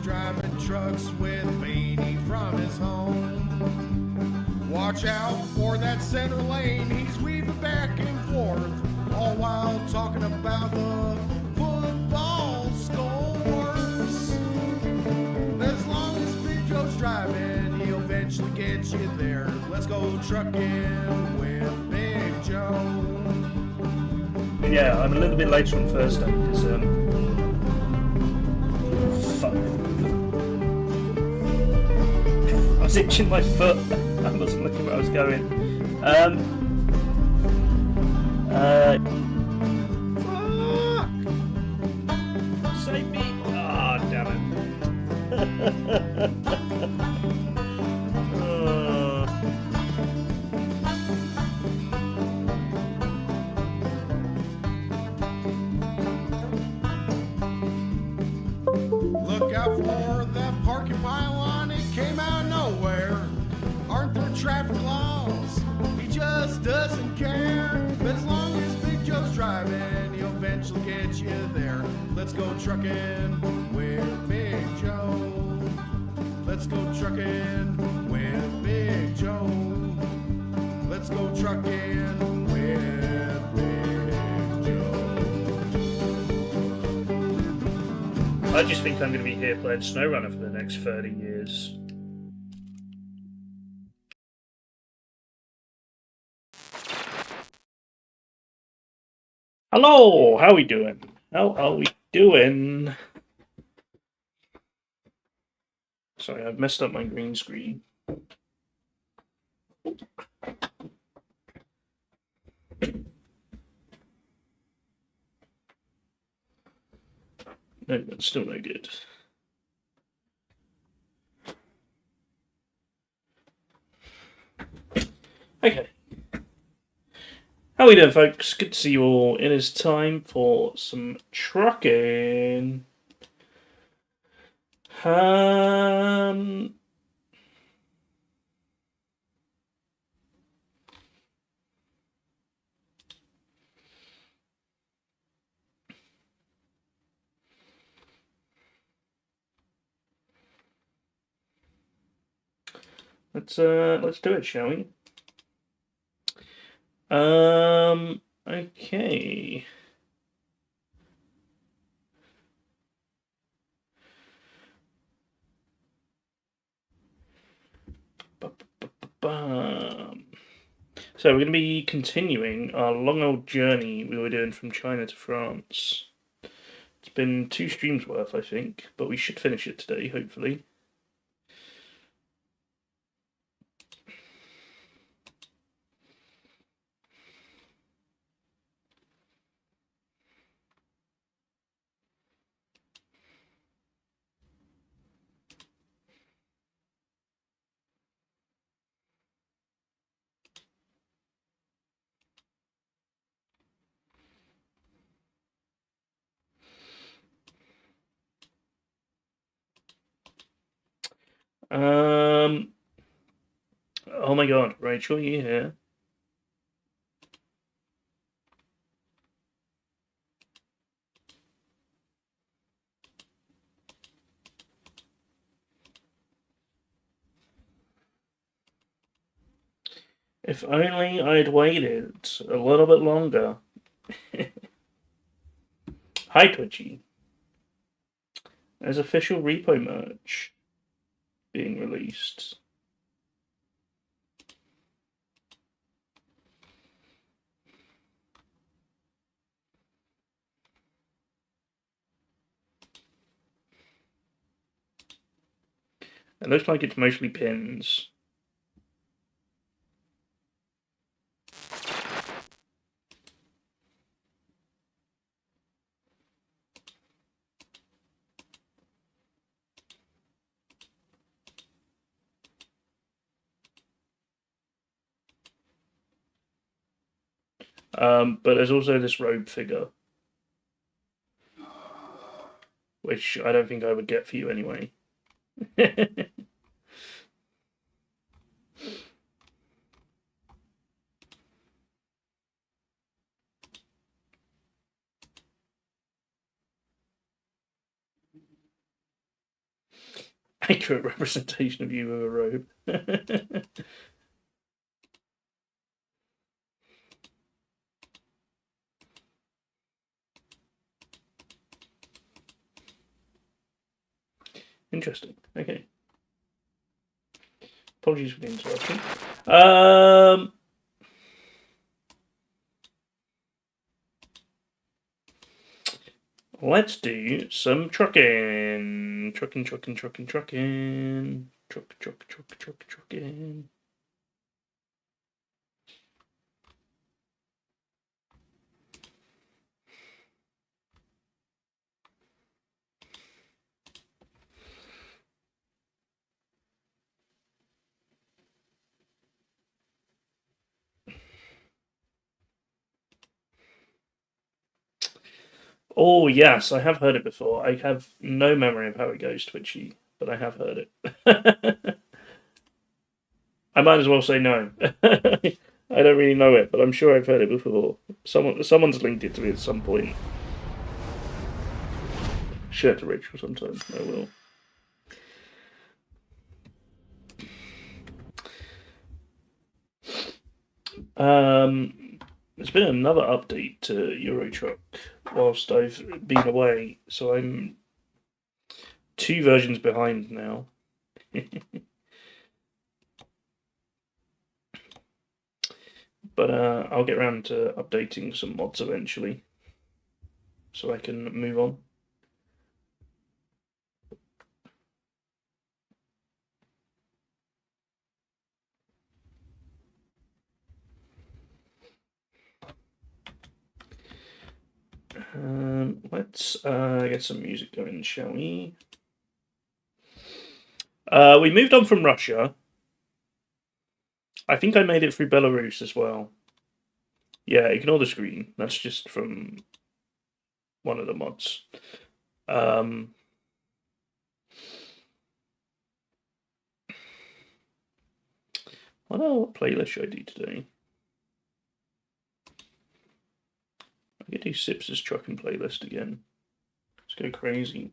driving trucks with Beanie from his home. Watch out for that center lane, he's weaving back and forth, all while talking about the football scores. As long as Big Joe's driving, he'll eventually get you there. Let's go trucking with Big Joe. Yeah, I'm a little bit later on Thursday because fuck. I was itching my foot. I wasn't looking where I was going. Fuck! Save me! Ah, oh, damn it. Look out for that parking pylon, it came out of nowhere. Aren't there traffic laws? He just doesn't care. But as long as Big Joe's driving, he'll eventually get you there. Let's go trucking with Big Joe. Let's go trucking with Big Joe. Let's go trucking with Big Joe. I just think I'm going to be here playing SnowRunner for the next 30 years. Hello, how are we doing? How are we doing? Sorry, I've messed up my green screen. No, that's still no good. Okay. How are we doing, folks? Good to see you all. It is time for some trucking. Let's do it, shall we? Okay. So we're going to be continuing our long old journey we were doing from China to France. It's been 2 streams worth, I think, but we should finish it today, hopefully. Oh my god, Rachel, are you here? If only I'd waited a little bit longer. Hi, Twitchy. There's official repo merch being released. It looks like it's mostly pins. But there's also this robe figure, which I don't think I would get for you anyway. accurate representation of you with a robe. Interesting. Okay. Apologies for the interruption. Let's do some trucking. Trucking. Trucking. Oh, yes, I have heard it before. I have no memory of how it goes, Twitchy, but I have heard it. I might as well say no. I don't really know it, but I'm sure I've heard it before. Someone's linked it to me at some point. Share it to Rachel sometime. I will. There's been another update to Euro Truck whilst I've been away, so I'm 2 versions behind now. But I'll get around to updating some mods eventually, so I can move on. Let's get some music going, shall we? We moved on from Russia. I think I made it through Belarus as well. Yeah, ignore the screen. That's just from one of the mods. What playlist should I do today? I could do Sips' trucking playlist again. Let's go crazy.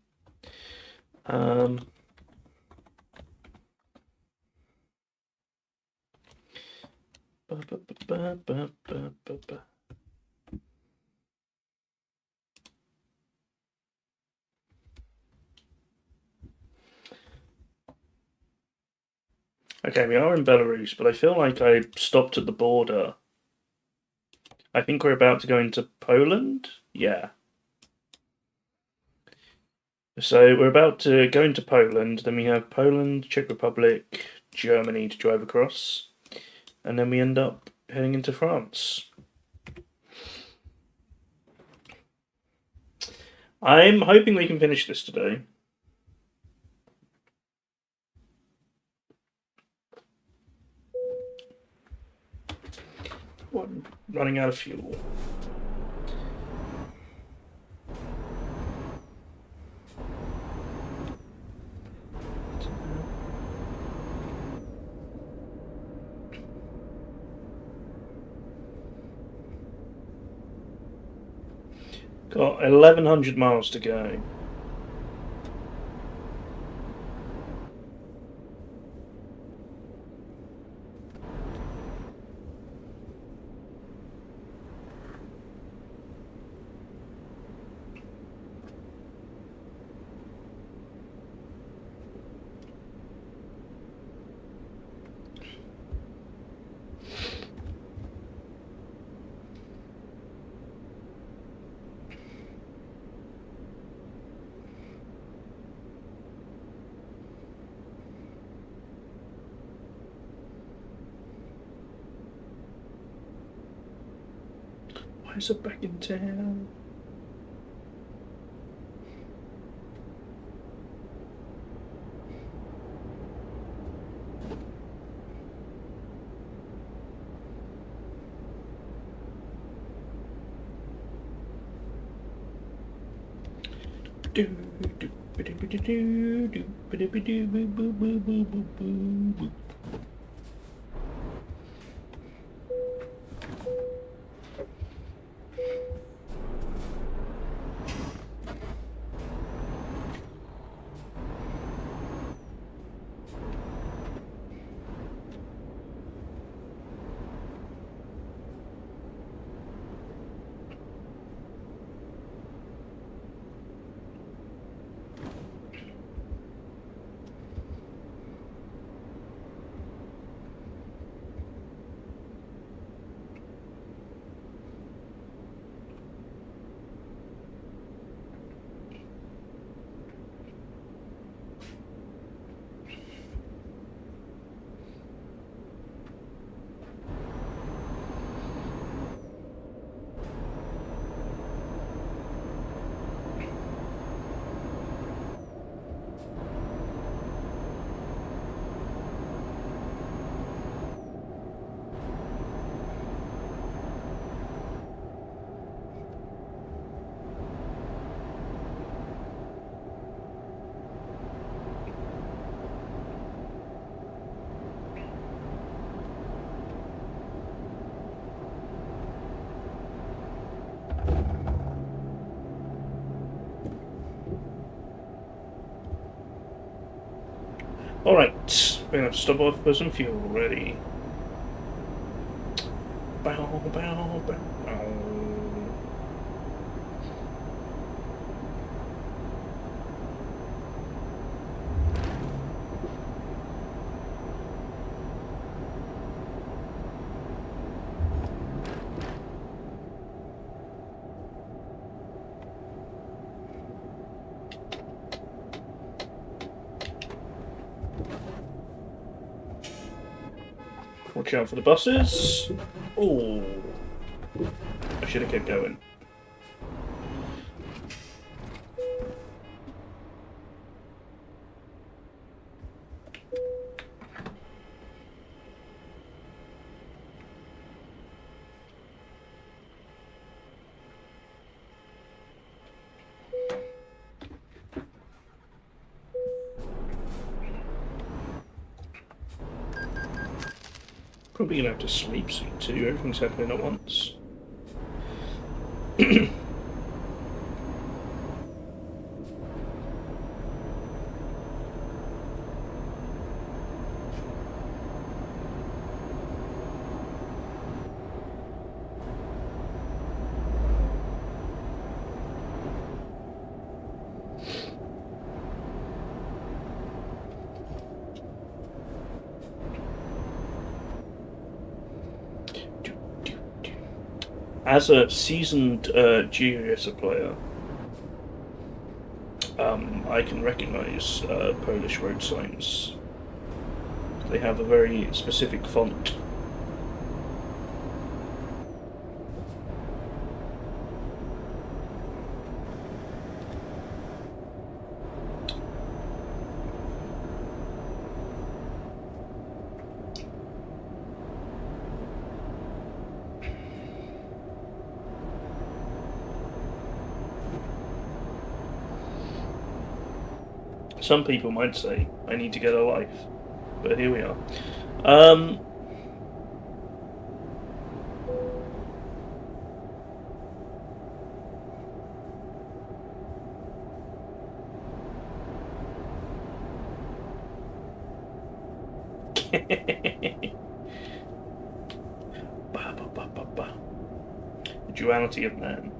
Okay, we are in Belarus, but I feel like I stopped at the border. I think we're about to go into Poland? Yeah. So we're about to go into Poland, then we have Poland, Czech Republic, Germany to drive across, and then we end up heading into France. I'm hoping we can finish this today. What? Running out of fuel. Got 1,100 miles to go. Why is it back in town? Alright, we're going to stop off for some fuel already. Bow, bow, bow, bow. Watch out for the buses. Oh, I should have kept going. Probably gonna have to sleep soon too. Everything's happening at once. As a seasoned Geoguessr player, I can recognise Polish road signs. They have a very specific font. Some people might say, I need to get a life. But here we are. The duality of man.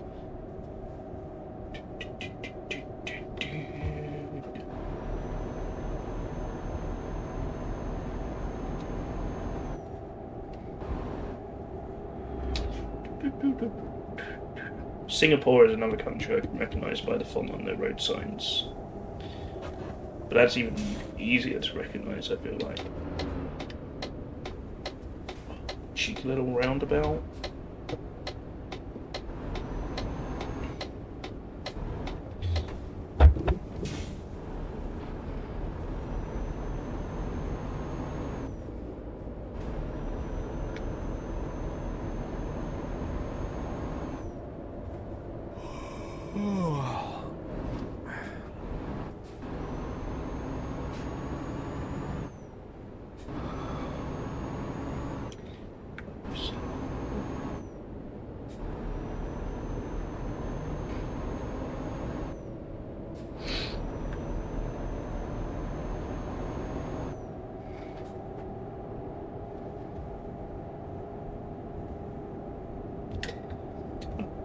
Singapore is another country I can recognise by the font on their road signs. But that's even easier to recognise, I feel like. Cheeky little roundabout.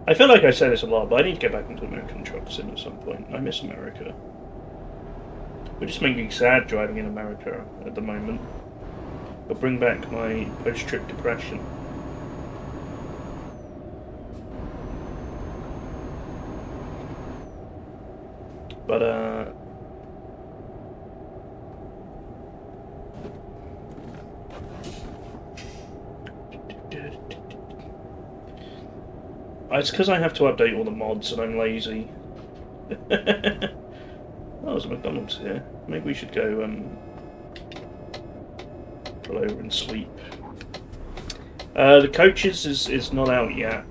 I feel like I say this a lot, but I need to get back into American trucks at some point. I miss America. It just makes me sad driving in America at the moment. It'll bring back my post-trip depression. But, it's because I have to update all the mods and I'm lazy. Oh, there's a McDonald's here. Maybe we should go pull over and sleep. The Coaches is not out yet.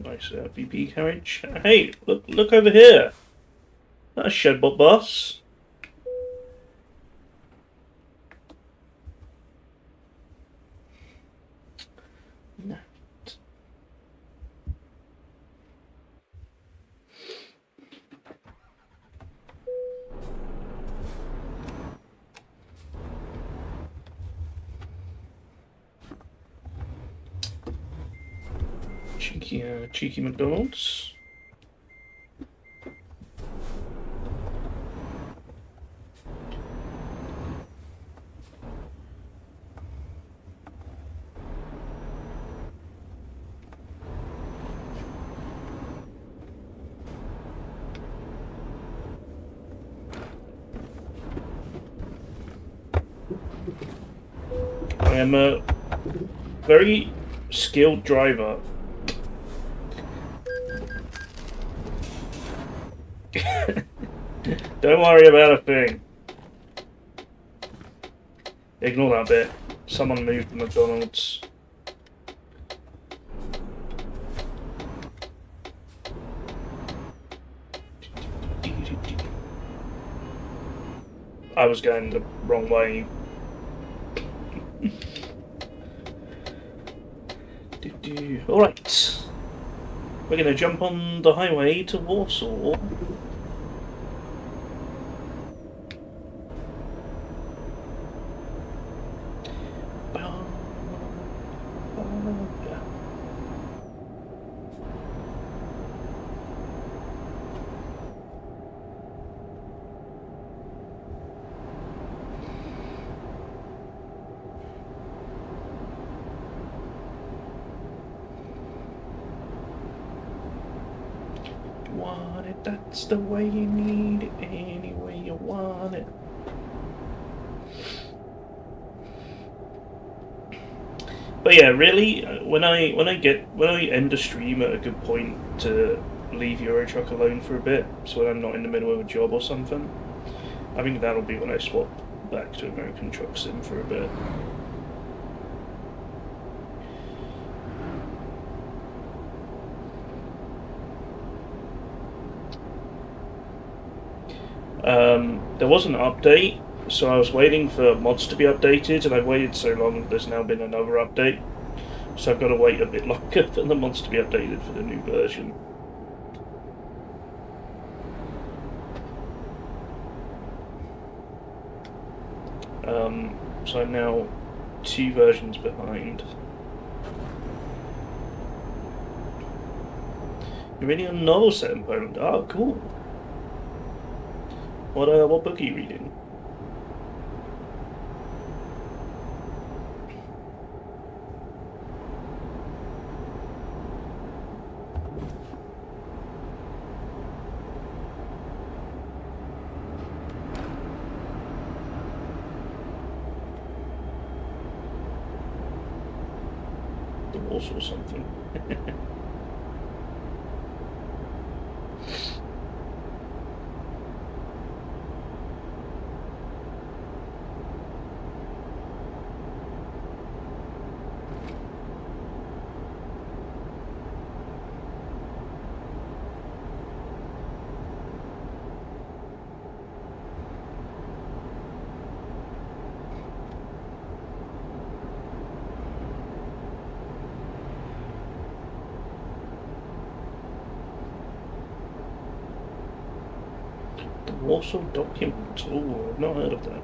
Nice VP carriage. Hey, look over here. That's a Shedbot bus. Cheeky McDonald's. I am a very skilled driver. Don't worry about a thing. Ignore that bit. Someone moved the McDonald's. I was going the wrong way. Alright. We're going to jump on the highway to Warsaw. Want it, that's the way you need it, any way you want it. But yeah, really, when I end a stream at a good point to leave Euro Truck alone for a bit, so when I'm not in the middle of a job or something, I think that'll be when I swap back to American Truck Sim for a bit. There was an update, so I was waiting for mods to be updated, and I've waited so long that there's now been another update. So I've got to wait a bit longer for the mods to be updated for the new version. So I'm now 2 versions behind. You're reading a novel set in Poland. Oh, cool. What book are you reading? The Wars or something. Warsaw Document. Oh, I've not heard of that.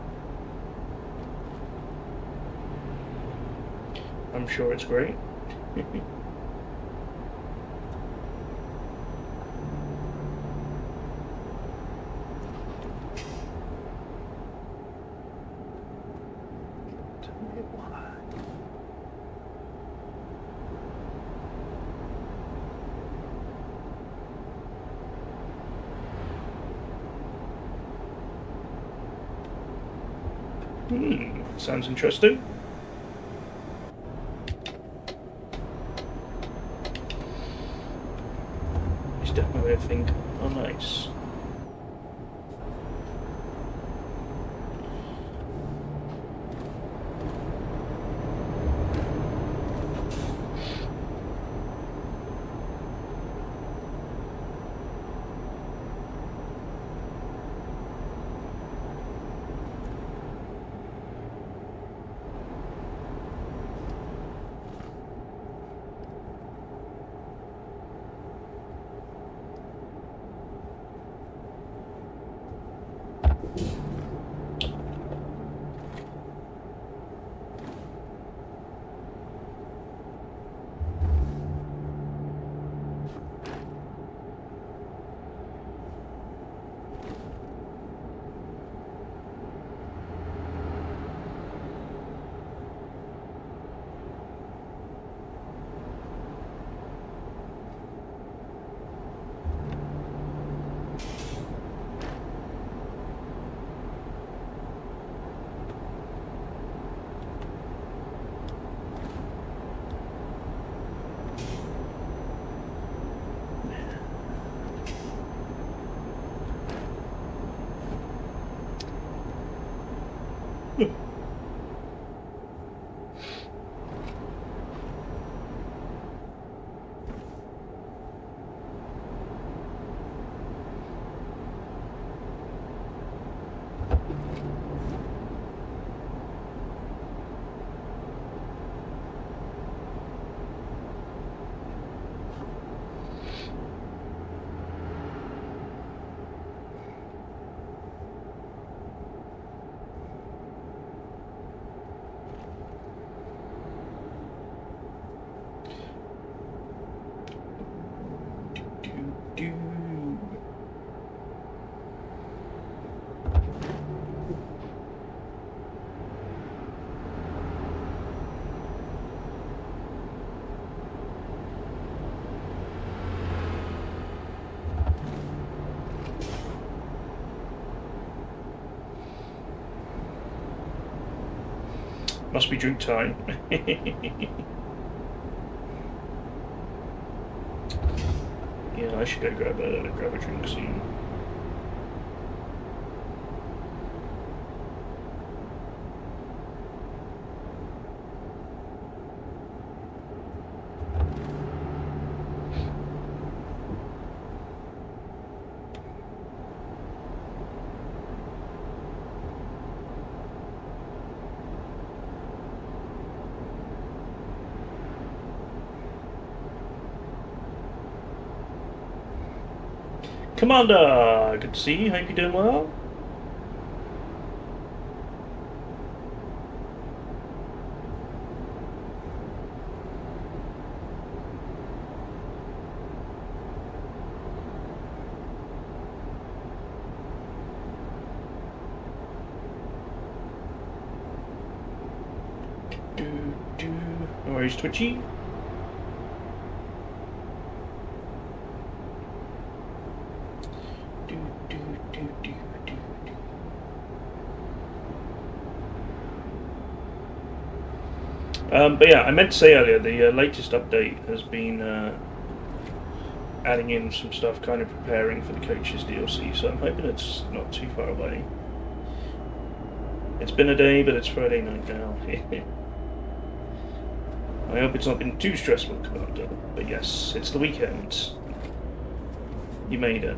I'm sure it's great. Tell me why. Sounds interesting. It's definitely a thing. Oh, nice. Must be drink time. Yeah, I should go grab a drink soon. Commander, good to see you. Hope you're doing well. No worries, Twitchy. But yeah, I meant to say earlier, the latest update has been adding in some stuff, kind of preparing for the Coaches DLC, so I'm hoping it's not too far away. It's been a day, but it's Friday night now. I hope it's not been too stressful, Commander, but yes, it's the weekend. You made it.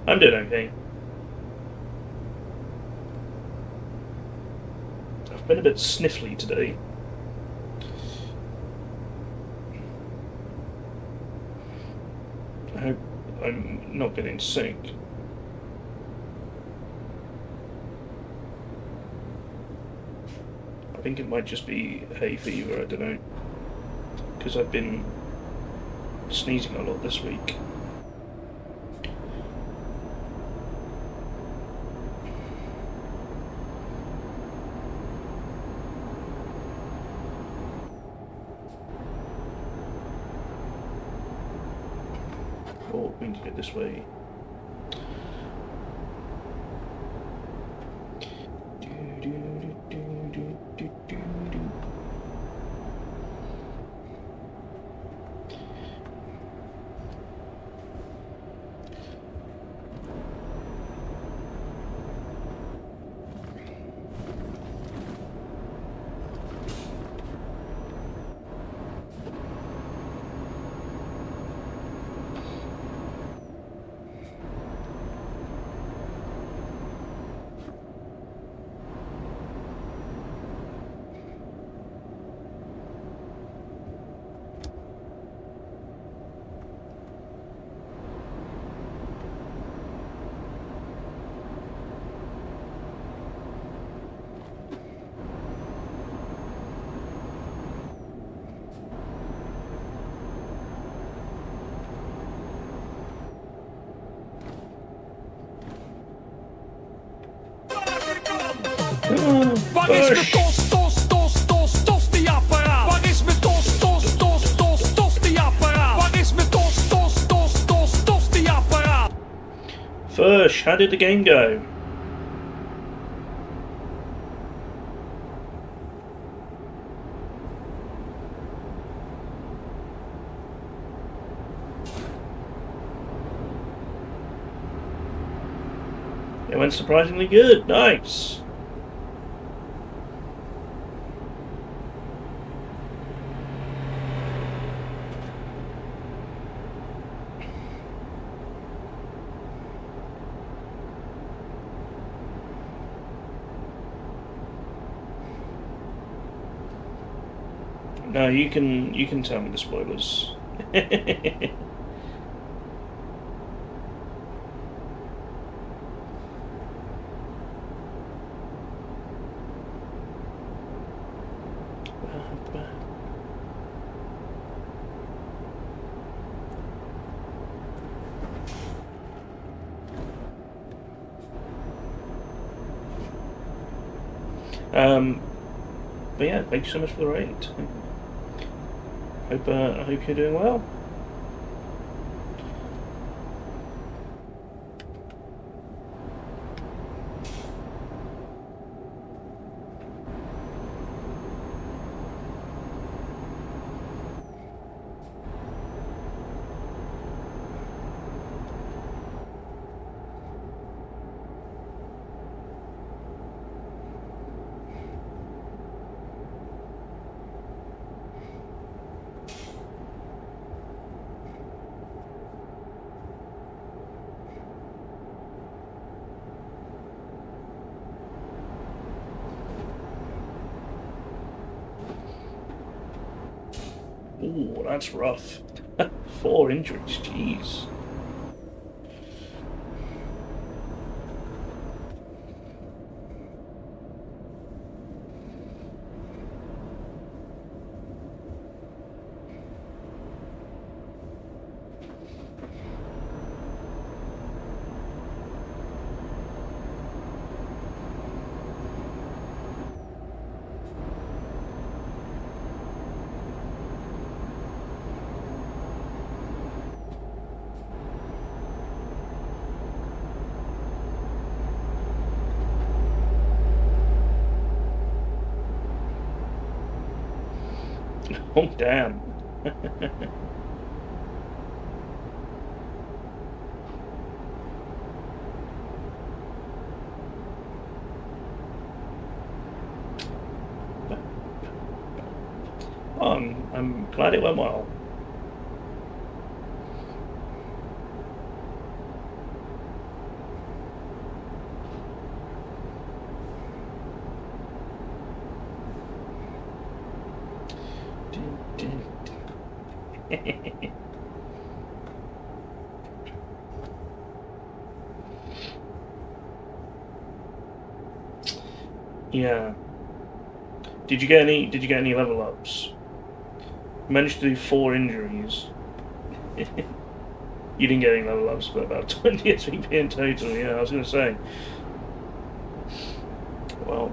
I'm doing okay. I've been a bit sniffly today. I hope I'm not getting sick. I think it might just be hay fever, I don't know. Because I've been sneezing a lot this week. Oh, we need to get this way. Waar is mijn tostiapparaat? Waar is mijn tostiapparaat? Waar is mijn tostiapparaat? First, how did the game go? It went surprisingly good. Nice. No, you can tell me the spoilers. But yeah, thank you so much for the raid. I hope you're doing well. Ooh, that's rough. 4 injuries, jeez. Oh, damn. I'm glad it went well. Yeah. Did you get any level ups? Managed to do 4 injuries. You didn't get any level ups, but about 20 SVP in total. Yeah, I was going to say. Well.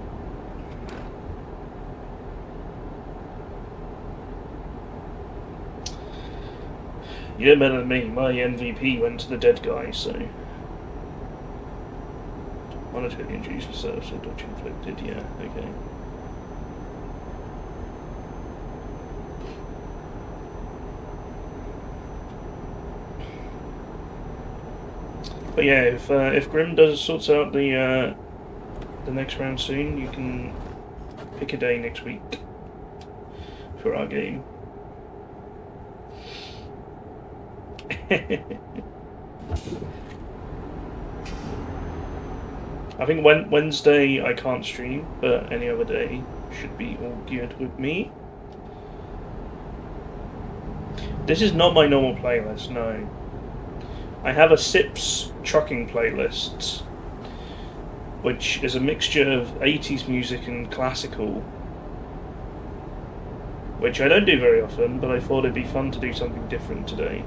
You did better than me. My MVP went to the dead guy, so. 1 or 2 injuries reserved, so dodge inflicted. Yeah, okay. But yeah, if Grim sorts out the next round soon, you can pick a day next week for our game. I think Wednesday I can't stream, but any other day should be all good with me. This is not my normal playlist, no. I have a Sips trucking playlist, which is a mixture of 80s music and classical, which I don't do very often, but I thought it'd be fun to do something different today.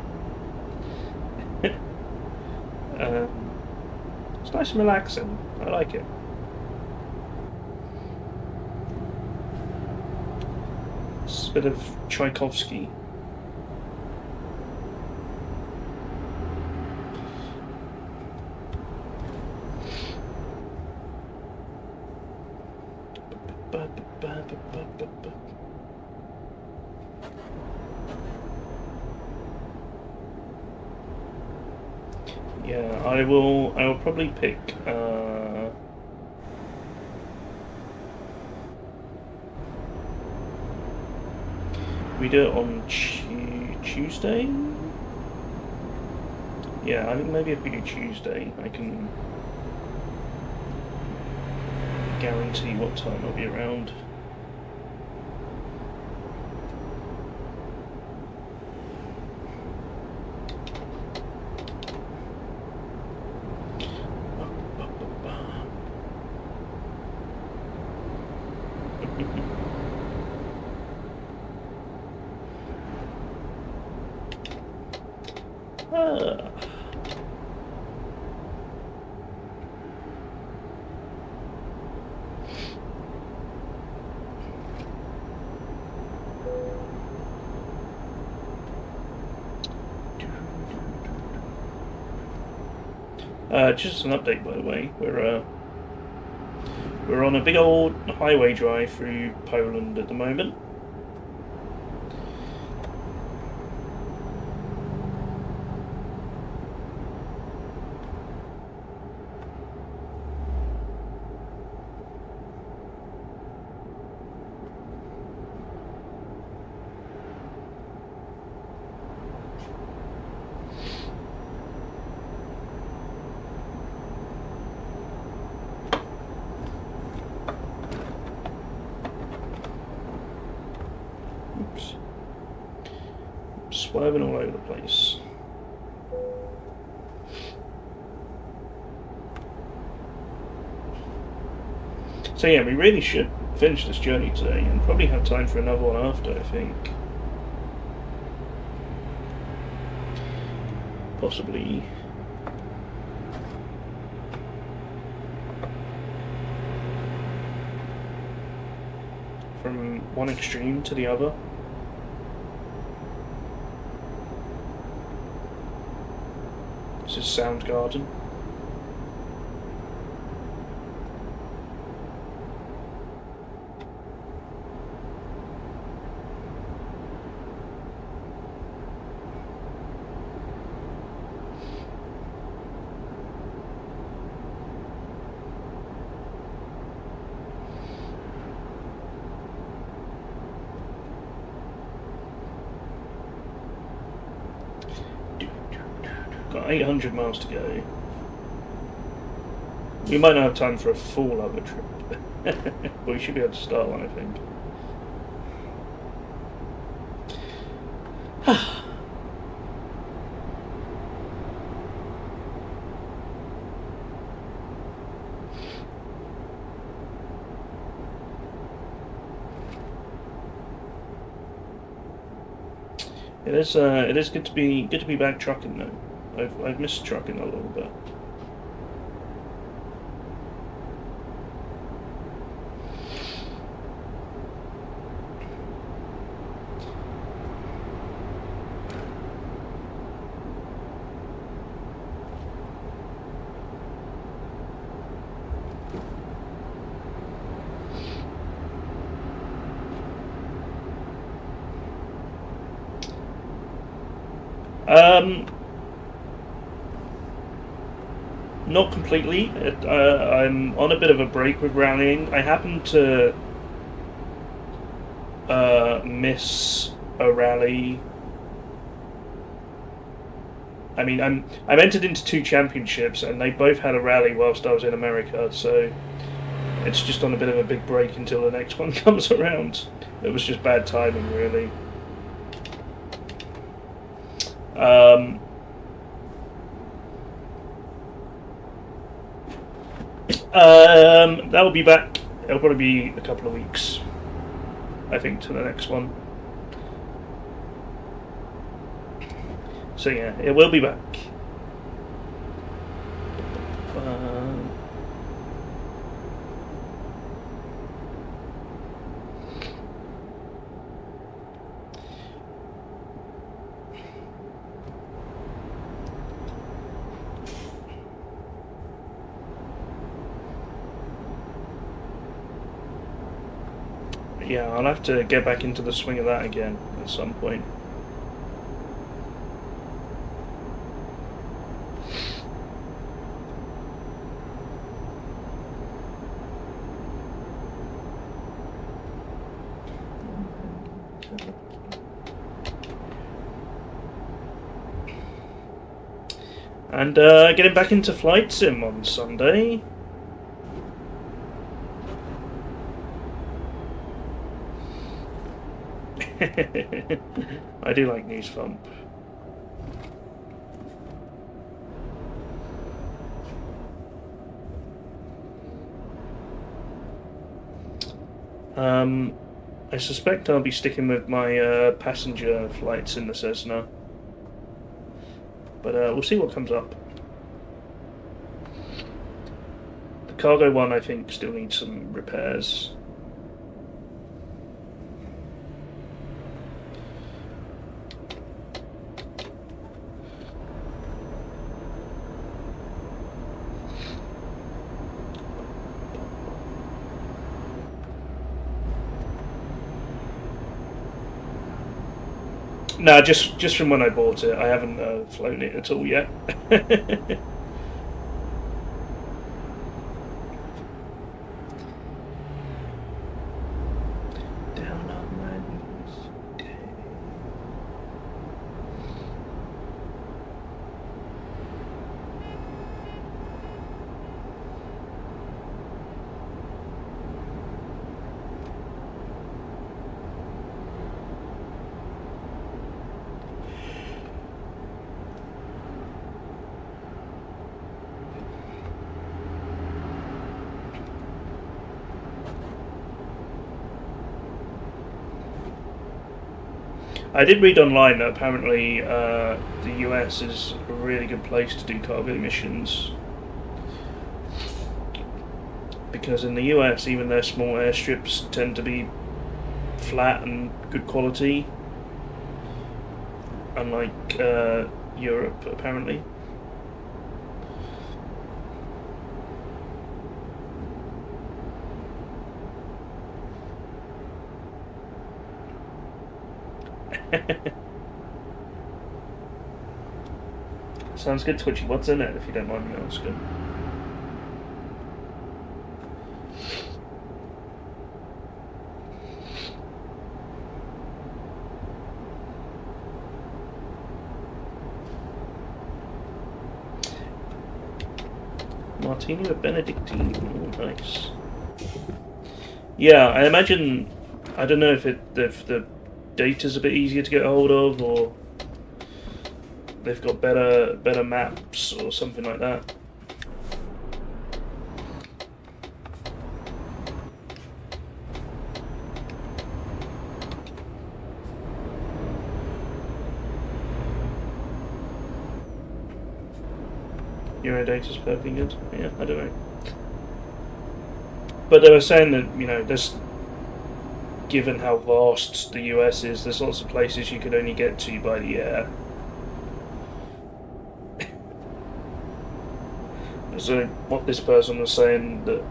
It's nice and relaxing. I like it. It's a bit of Tchaikovsky. Yeah, I will probably pick we do it on Tuesday? Yeah, I think maybe if we do Tuesday, I can guarantee what time I'll be around. Just an update, by the way. We're on a big old highway drive through Poland at the moment. Oops. Swerving all over the place. So yeah, we really should finish this journey today and probably have time for another one after, I think. Possibly. From one extreme to the other. This is Soundgarden. Got 800 miles to go. We might not have time for a full other trip. But we should be able to start one, I think. It is good to be back trucking though. I've missed trucking a little bit. Not completely. I'm on a bit of a break with rallying. I happened to miss a rally. I mean, I'm entered into 2 championships, and they both had a rally whilst I was in America. So it's just on a bit of a big break until the next one comes around. It was just bad timing, really. That will be back. It'll probably be a couple of weeks, I think, to the next one. So yeah, it will be back. Yeah, I'll have to get back into the swing of that again at some point. And getting back into Flight Sim on Sunday. I do like News Thump. I suspect I'll be sticking with my passenger flights in the Cessna. But we'll see what comes up. The cargo one, I think, still needs some repairs. No, just from when I bought it. I haven't flown it at all yet. Down on my knees. I did read online that apparently the US is a really good place to do cargo missions. Because in the US, even their small airstrips tend to be flat and good quality. Unlike Europe, apparently. Sounds good, Twitchy. What's in it, if you don't mind me asking? Martini with Benedictine. Ooh, nice. Yeah, I imagine. I don't know if the data's a bit easier to get hold of, or they've got better maps or something like that. Eurodata's perfectly good. Yeah, I don't know. But they were saying that, you know, given how vast the US is, there's lots of places you could only get to by the air. So what this person was saying, that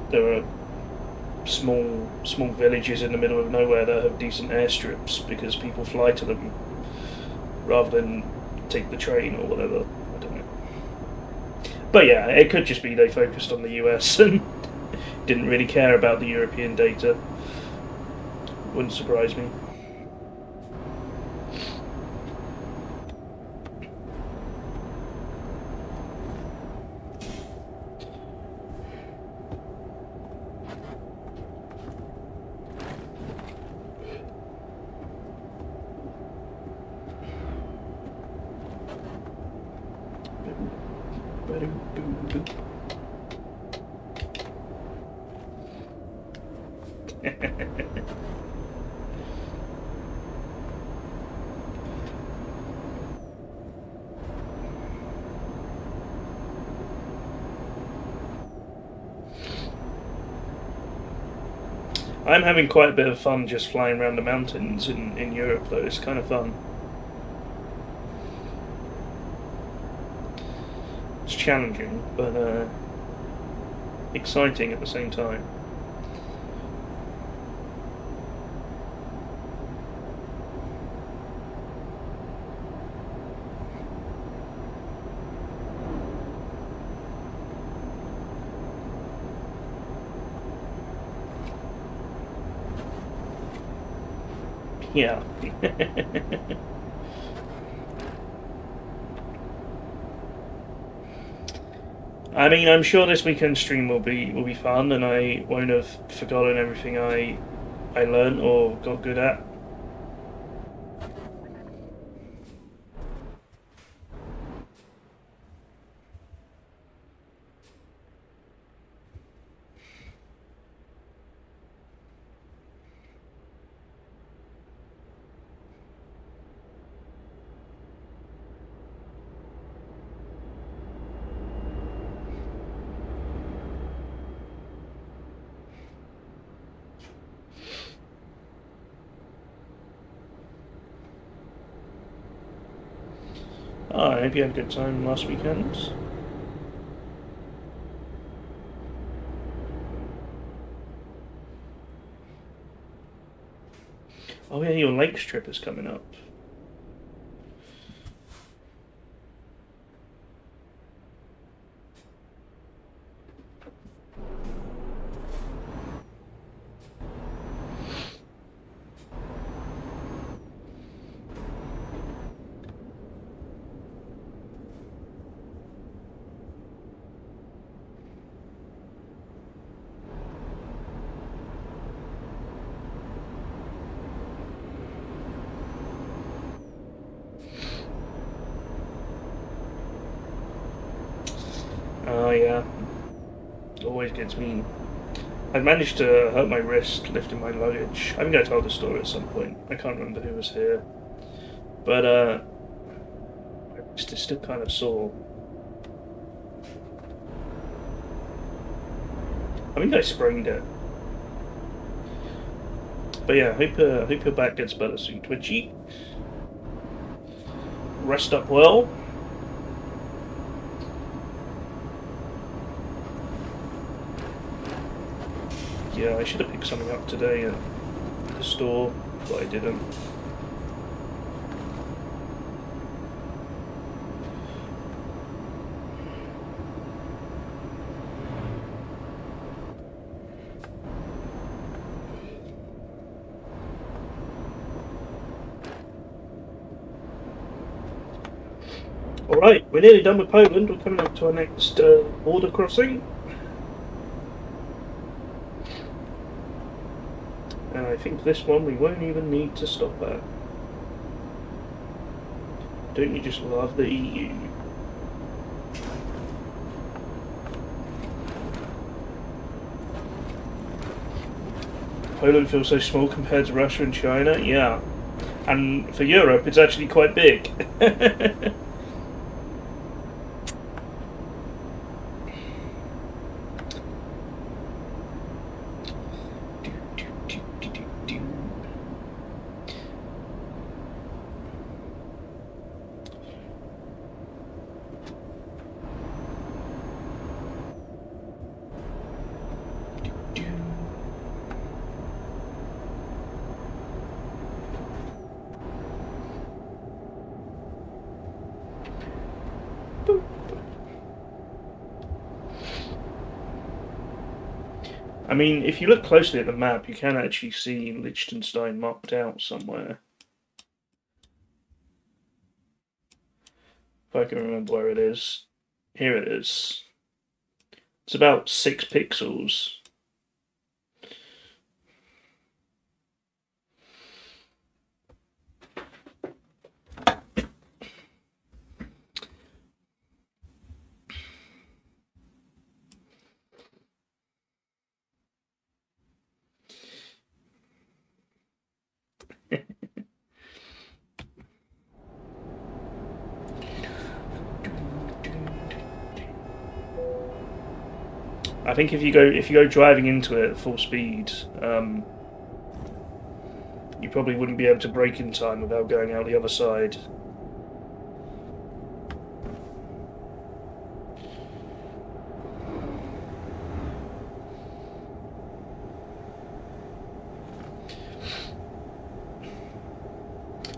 there are small villages in the middle of nowhere that have decent airstrips because people fly to them rather than take the train or whatever. I don't know. But yeah, it could just be they focused on the US and didn't really care about the European data. Wouldn't surprise me. I'm having quite a bit of fun just flying around the mountains in Europe, though. It's kind of fun. It's challenging, but exciting at the same time. Yeah. I mean, I'm sure this weekend stream will be fun, and I won't have forgotten everything I learned or got good at. Oh, I hope you had a good time last weekend. Oh yeah, your lakes trip is coming up. Oh yeah, always gets me. I managed to hurt my wrist lifting my luggage. I think I told the story at some point. I can't remember who was here, but my wrist is still kind of sore. I think I sprained it. But yeah, hope your back gets better soon, Twitchy. Rest up well. Yeah, I should have picked something up today at the store, but I didn't. Alright, we're nearly done with Poland. We're coming up to our next border crossing. And I think this one we won't even need to stop at. Don't you just love the EU? Poland feels so small compared to Russia and China, yeah. And for Europe, it's actually quite big. I mean, if you look closely at the map, you can actually see Liechtenstein marked out somewhere. If I can remember where it is. Here it is. It's about 6 pixels. I think if you go driving into it at full speed, you probably wouldn't be able to brake in time without going out the other side.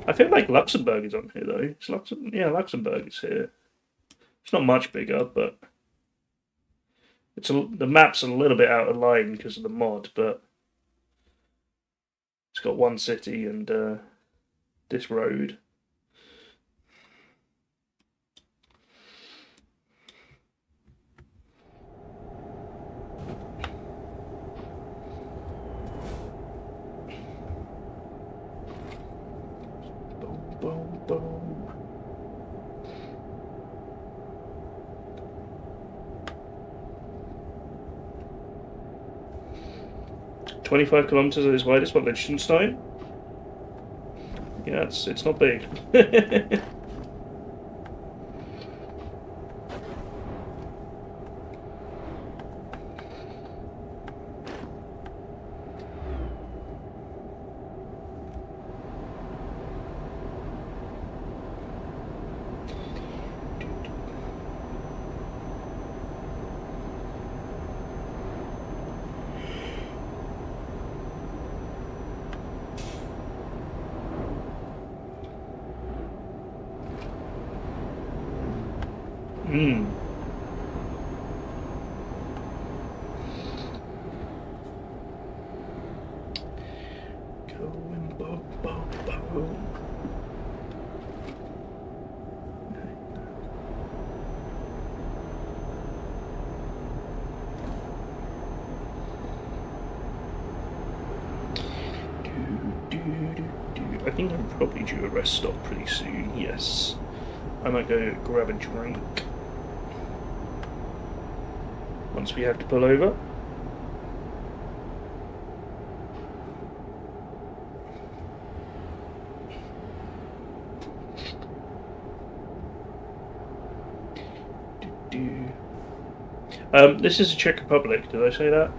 I feel like Luxembourg is on here though. Luxembourg is here. It's not much bigger, but the map's a little bit out of line because of the mod, but it's got one city and this road. Boom, boom, boom. 25 kilometers at its widest, what, Liechtenstein? Yeah, it's not big. Hmm. Going boom, boom, boom. I think I'm probably due a rest stop pretty soon, yes. I might go grab a drink once we have to pull over. This is the Czech Republic, did I say that?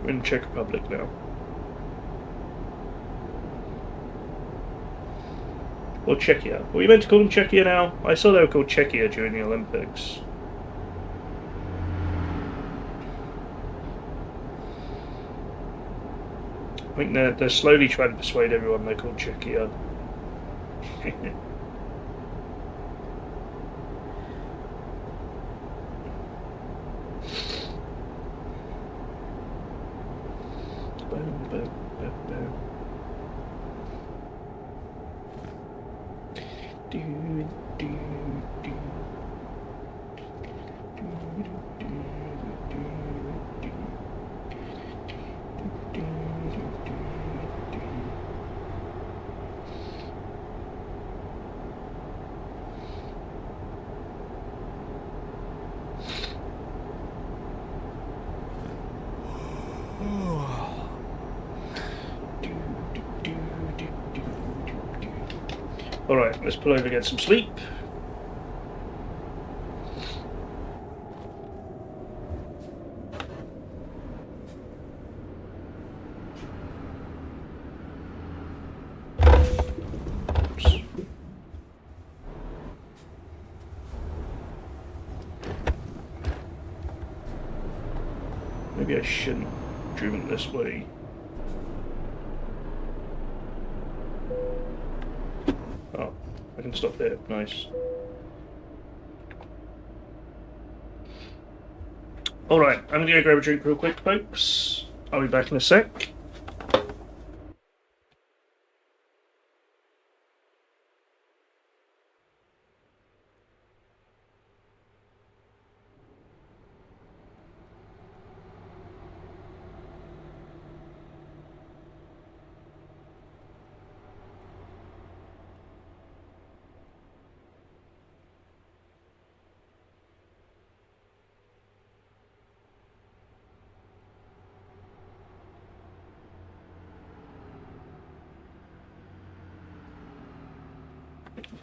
We're in Czech Republic now. Or Czechia. Were you meant to call them Czechia now? I saw they were called Czechia during the Olympics. I think they're slowly trying to persuade everyone they're called Czechia. Boom, boom, boom, boom. Do, do, do. Alright, let's pull over and get some sleep. Oops. Maybe I shouldn't have driven this way. Oh, I can stop there. Nice. Alright, I'm gonna go grab a drink real quick, folks. I'll be back in a sec.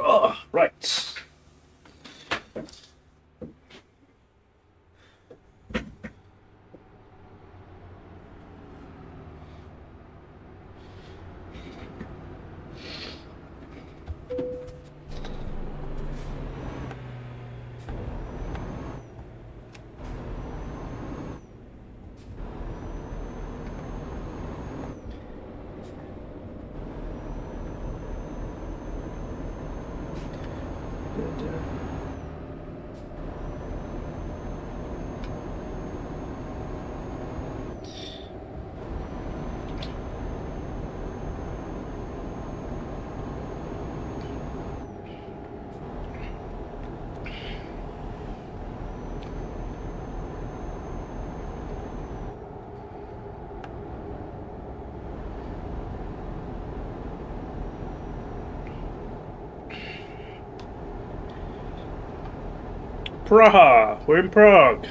Oh, right. Praha! We're in Prague.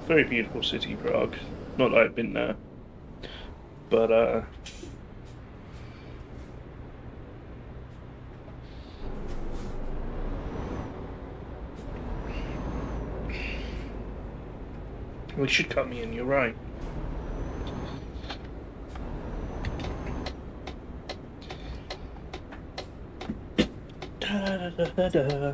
Very beautiful city, Prague. Not that I've been there, but they should cut me in, you're right. Da, da, da, da, da.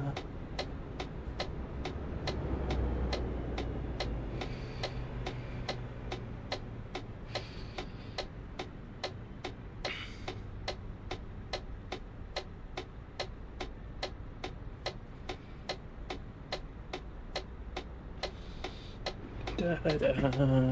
Da, da.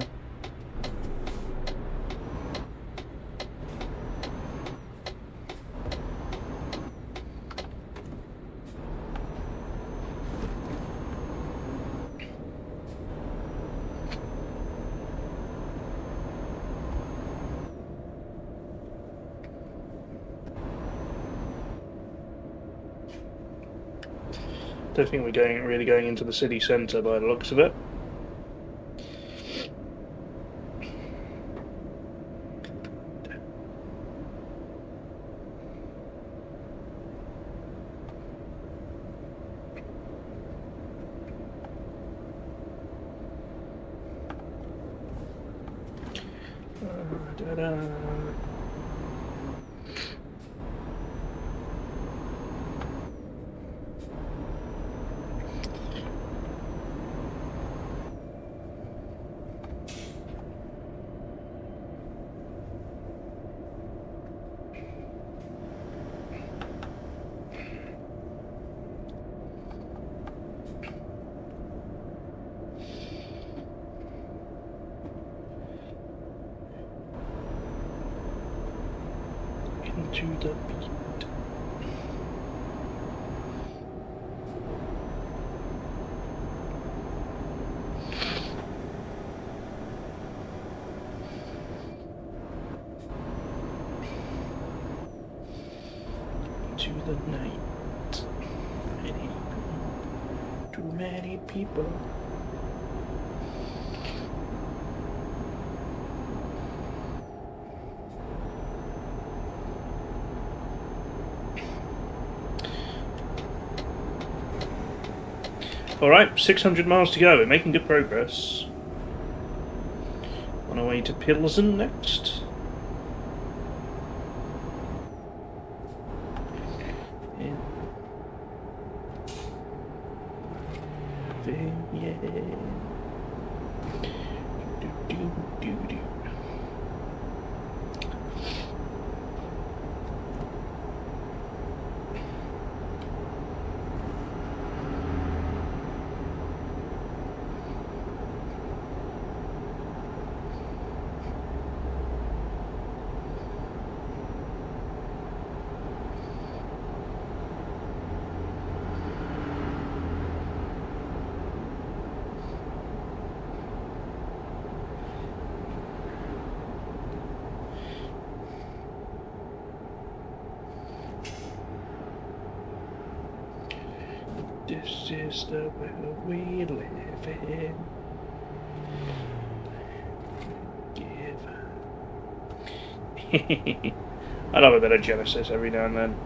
Don't think we're really going into the city centre by the looks of it. Da-da. Into the beat. To the night. Too many people. Alright, 600 miles to go. We're making good progress. On our way to Pilsen next. Yeah. Do. This is the world we live in. Give. I love a bit of Genesis every now and then.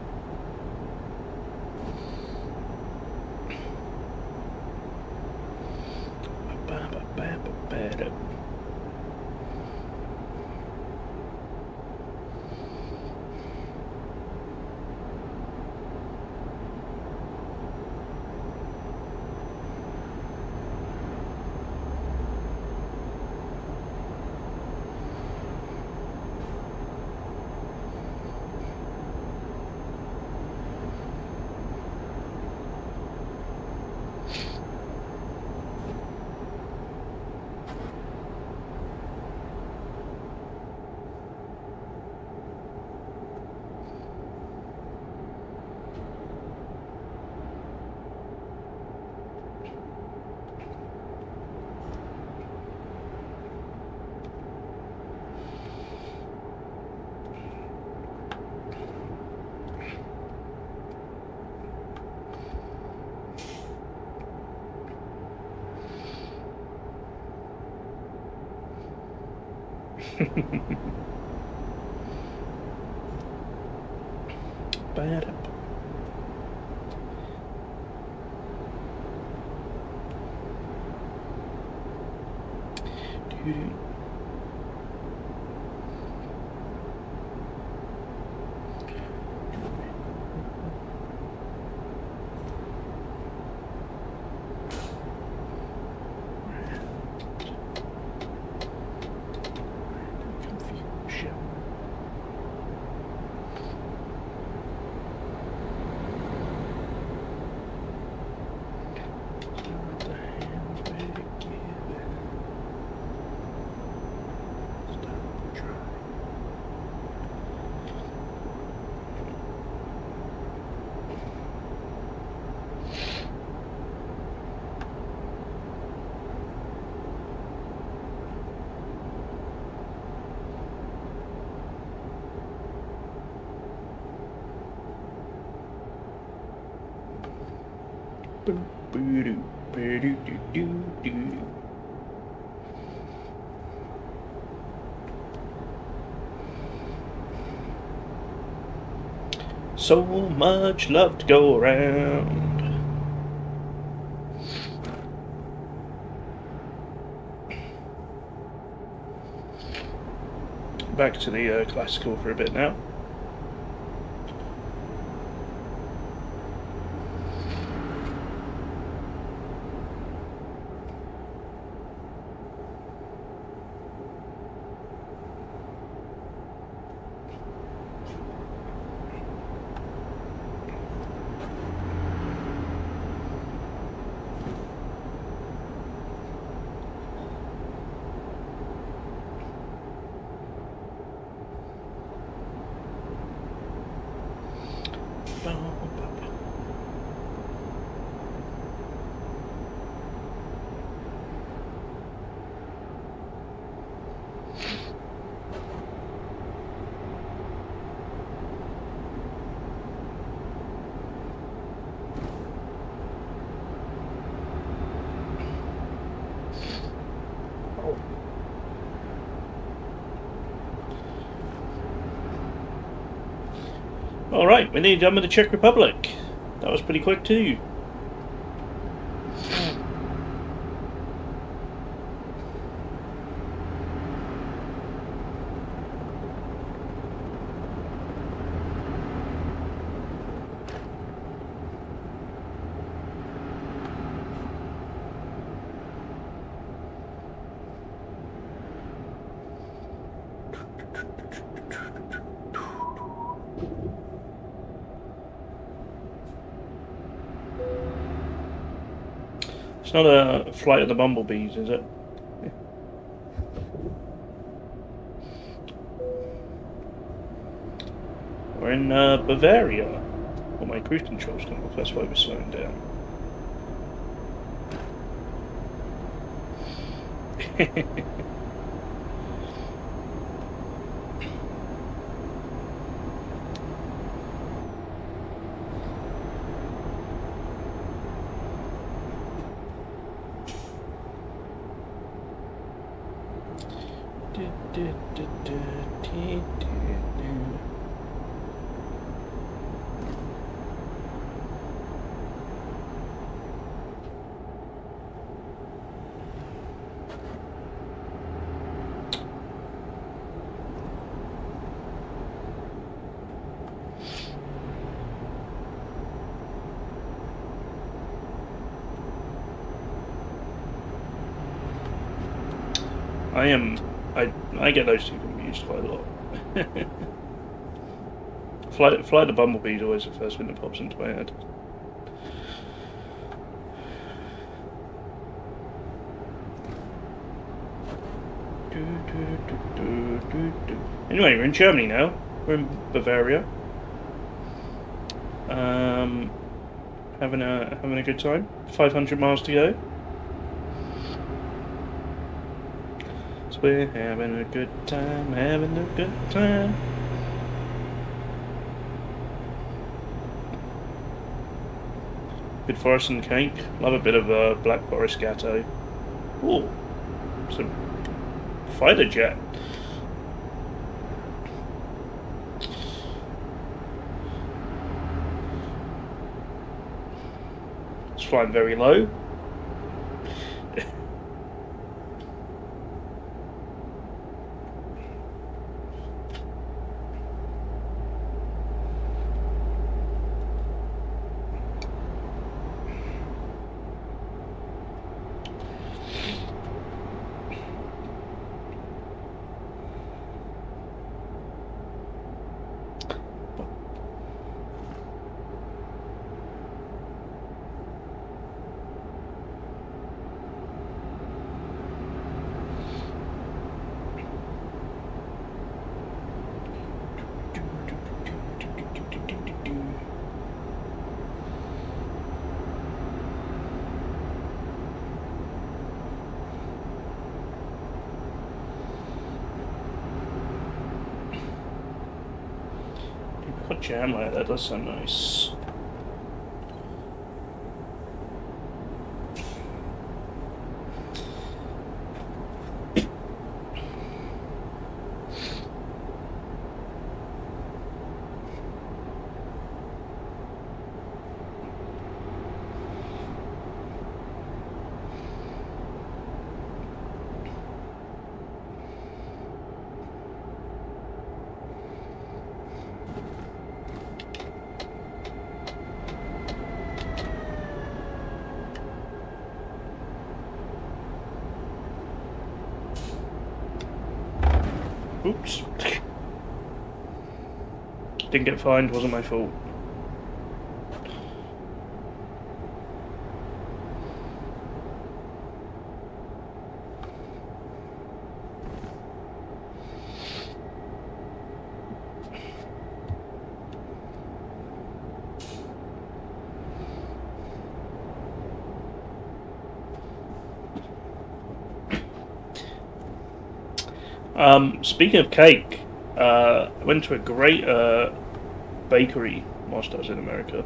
Bad up. Dude. So much love to go around. Back to the classical for a bit now. Alright, we're nearly done with the Czech Republic. That was pretty quick too. It's not a flight of the bumblebees, is it? We're in Bavaria. Well, my cruise control's come off, that's why we're slowing down. I get those two confused quite a lot. Fly the Bumblebee is always the first thing that pops into my head. Anyway, we're in Germany now. We're in Bavaria. Having a good time. 500 miles to go. So we're having a good time, having a good time. Good forest and cake. Love a bit of Black Forest Gatto. Ooh, some fighter jet. It's flying very low. Hot jam like that does sound nice. Oops. Didn't get fined, wasn't my fault. Speaking of cake, I went to a great bakery whilst I was in America.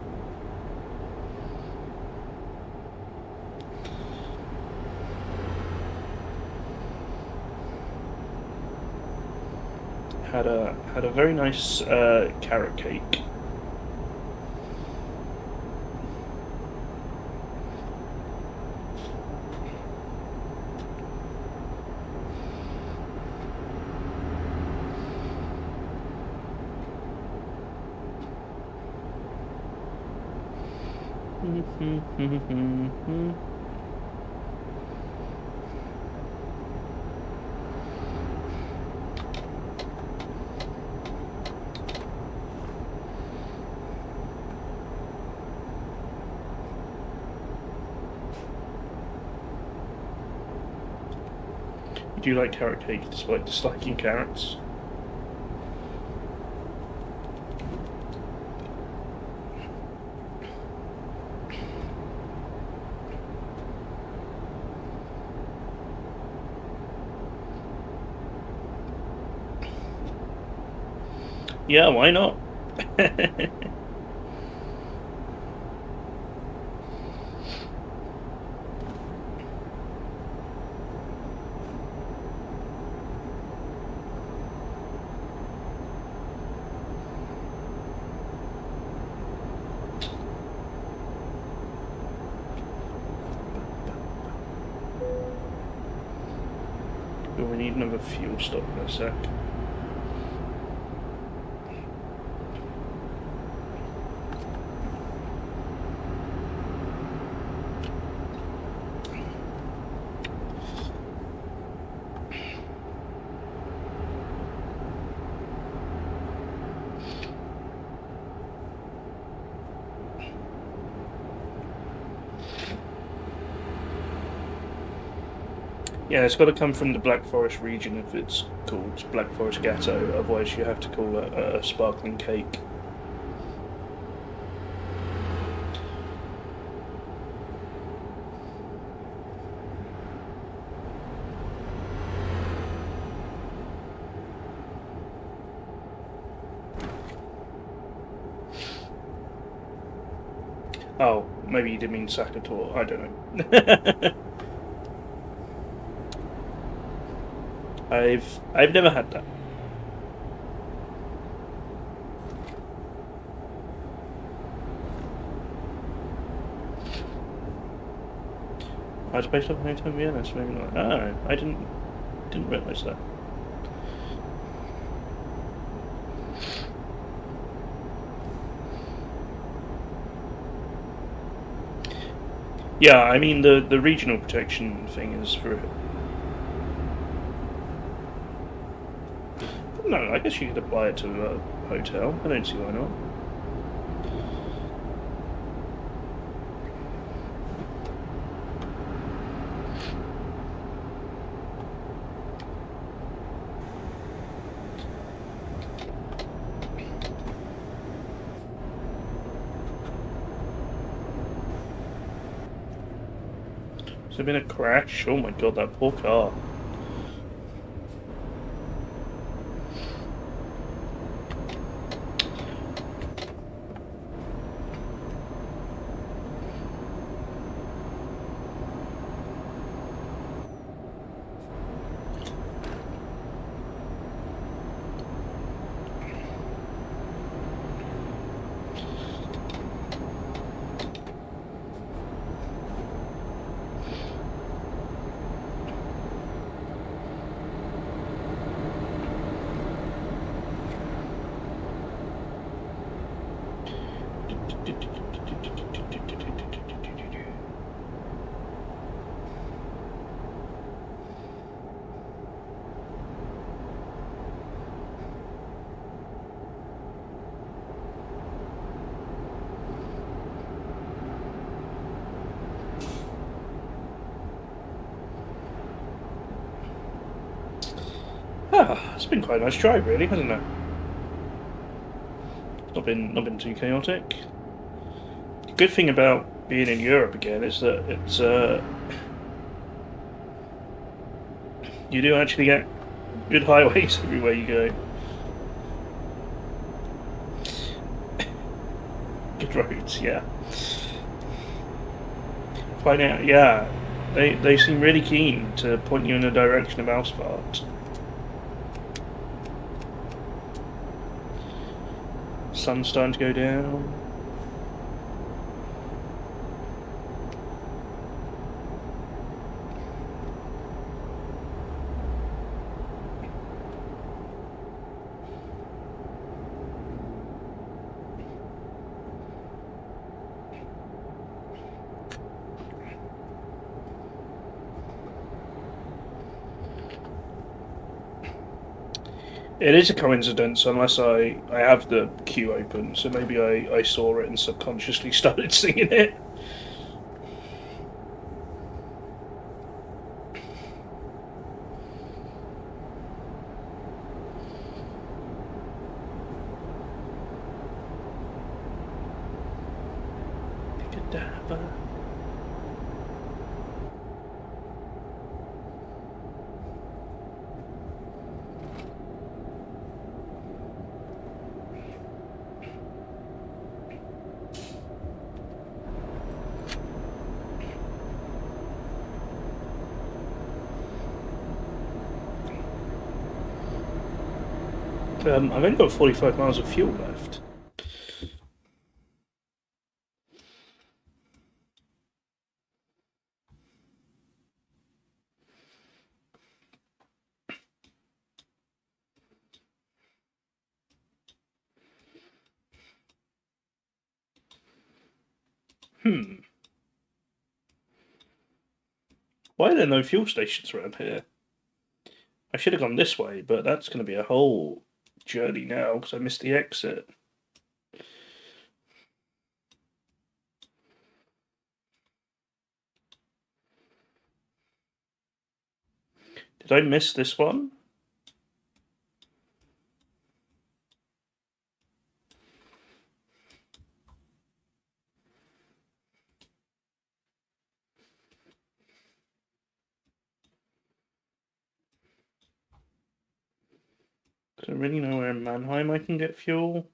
Had a very nice carrot cake. Do you like carrot cake despite disliking carrots? Yeah, why not? We need another fuel stop in a sec. Yeah, it's got to come from the Black Forest region if it's called Black Forest Gatto, otherwise you have to call it a sparkling cake. Oh, maybe you did mean Sakator, I don't know. I've never had that. I was based off of Hotel Vienna, so maybe not. Oh, I didn't realise that. Yeah, I mean the regional protection thing is for. No, I guess you could apply it to a hotel. I don't see why not. Has there been a crash? Oh my god, that poor car. Ah, it's been quite a nice drive, really, hasn't it? Not been too chaotic. The good thing about being in Europe again is that it's you do actually get good highways everywhere you go. Good roads, yeah. Find out, yeah. They seem really keen to point you in the direction of asphalt. Sun's starting to go down. It is a coincidence unless I have the queue open, so maybe I saw it and subconsciously started singing it. Cadaver. I've only got 45 miles of fuel left. Why are there no fuel stations around here? I should have gone this way, but that's going to be a whole journey now because I missed the exit. Did I miss this one? Do I really know where in Mannheim I can get fuel?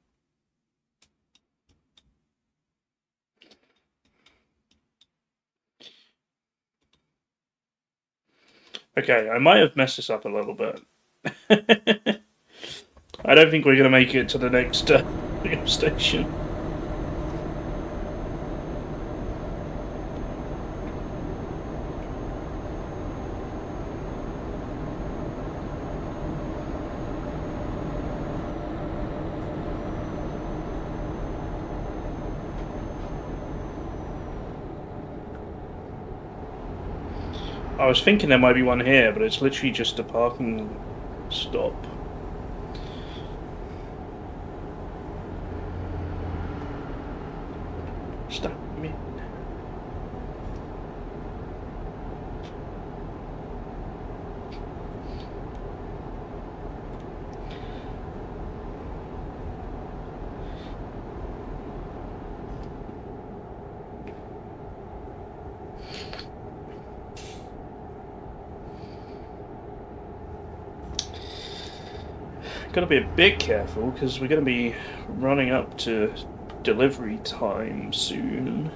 Okay, I might have messed this up a little bit. I don't think we're going to make it to the next station. I was thinking there might be one here, but it's literally just a parking stop. Stop me. Gotta be a bit careful because we're gonna be running up to delivery time soon.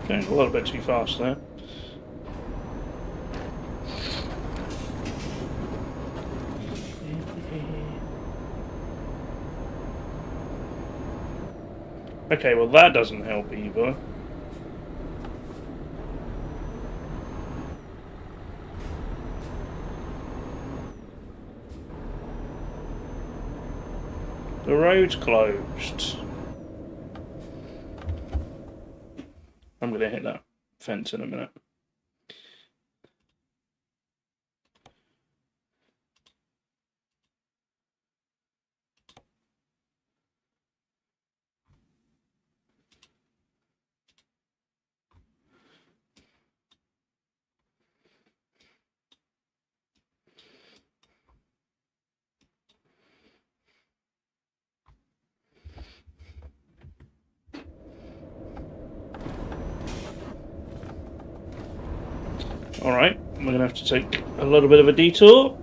Going a little bit too fast there. Okay, well that doesn't help either. The road's closed. I'm going to hit that fence in a minute. Alright, we're going to have to take a little bit of a detour.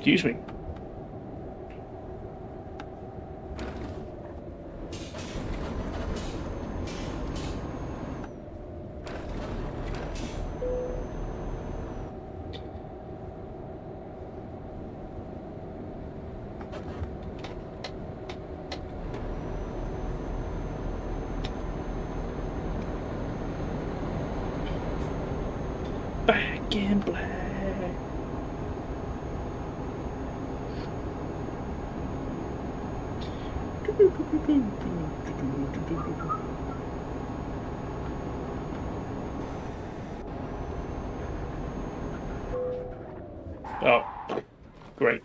Excuse me. Back in black. Oh, great.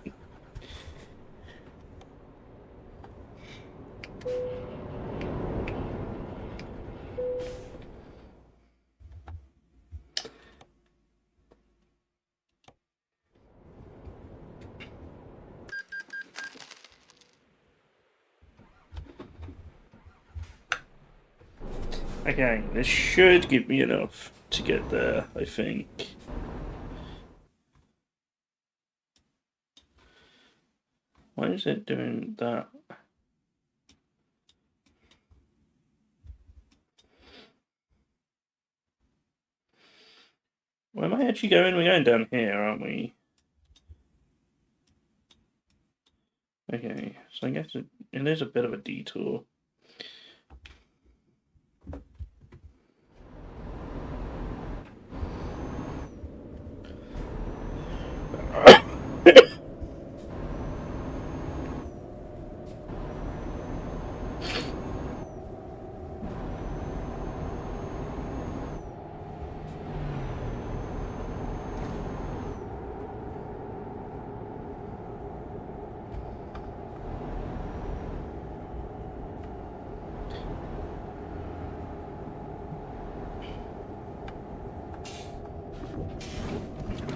Okay, this should give me enough to get there, I think. Why is it doing that? Where am I actually going? We're going down here, aren't we? Okay, so I guess it is a bit of a detour.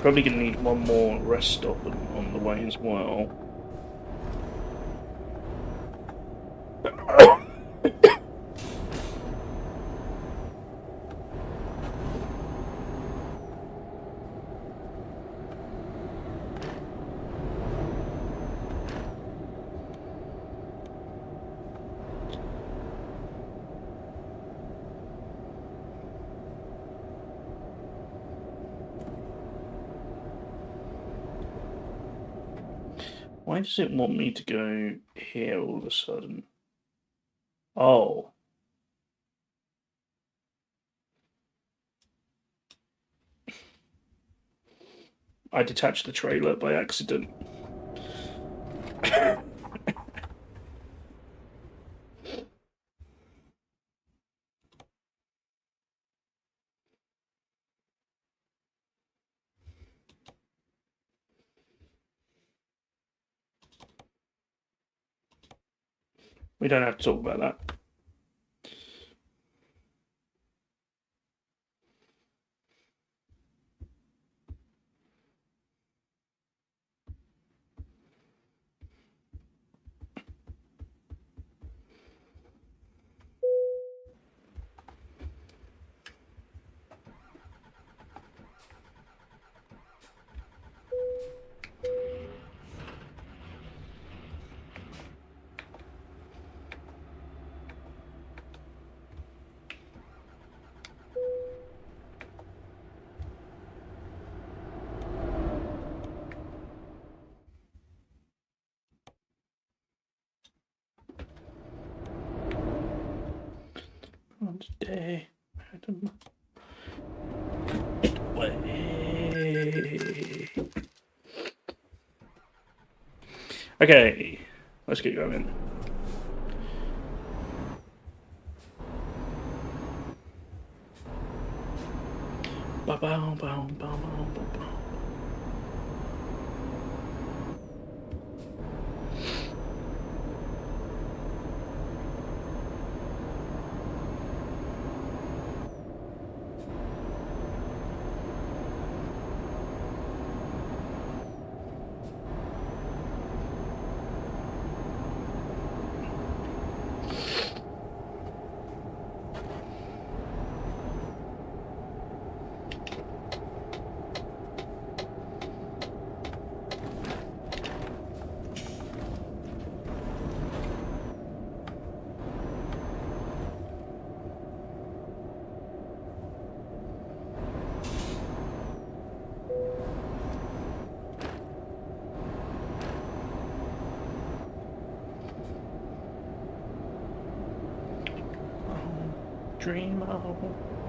Probably going to need one more rest stop on the way as well. Why does it want me to go here all of a sudden? Oh. I detached the trailer by accident. We don't have to talk about that. today. Way. Okay, let's get going. Bow, bow, bow, bow, bow, bow. Dream on.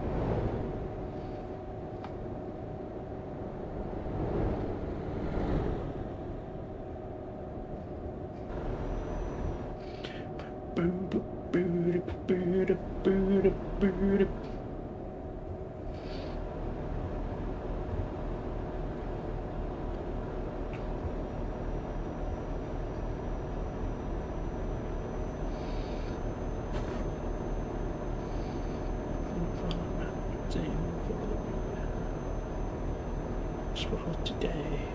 For today.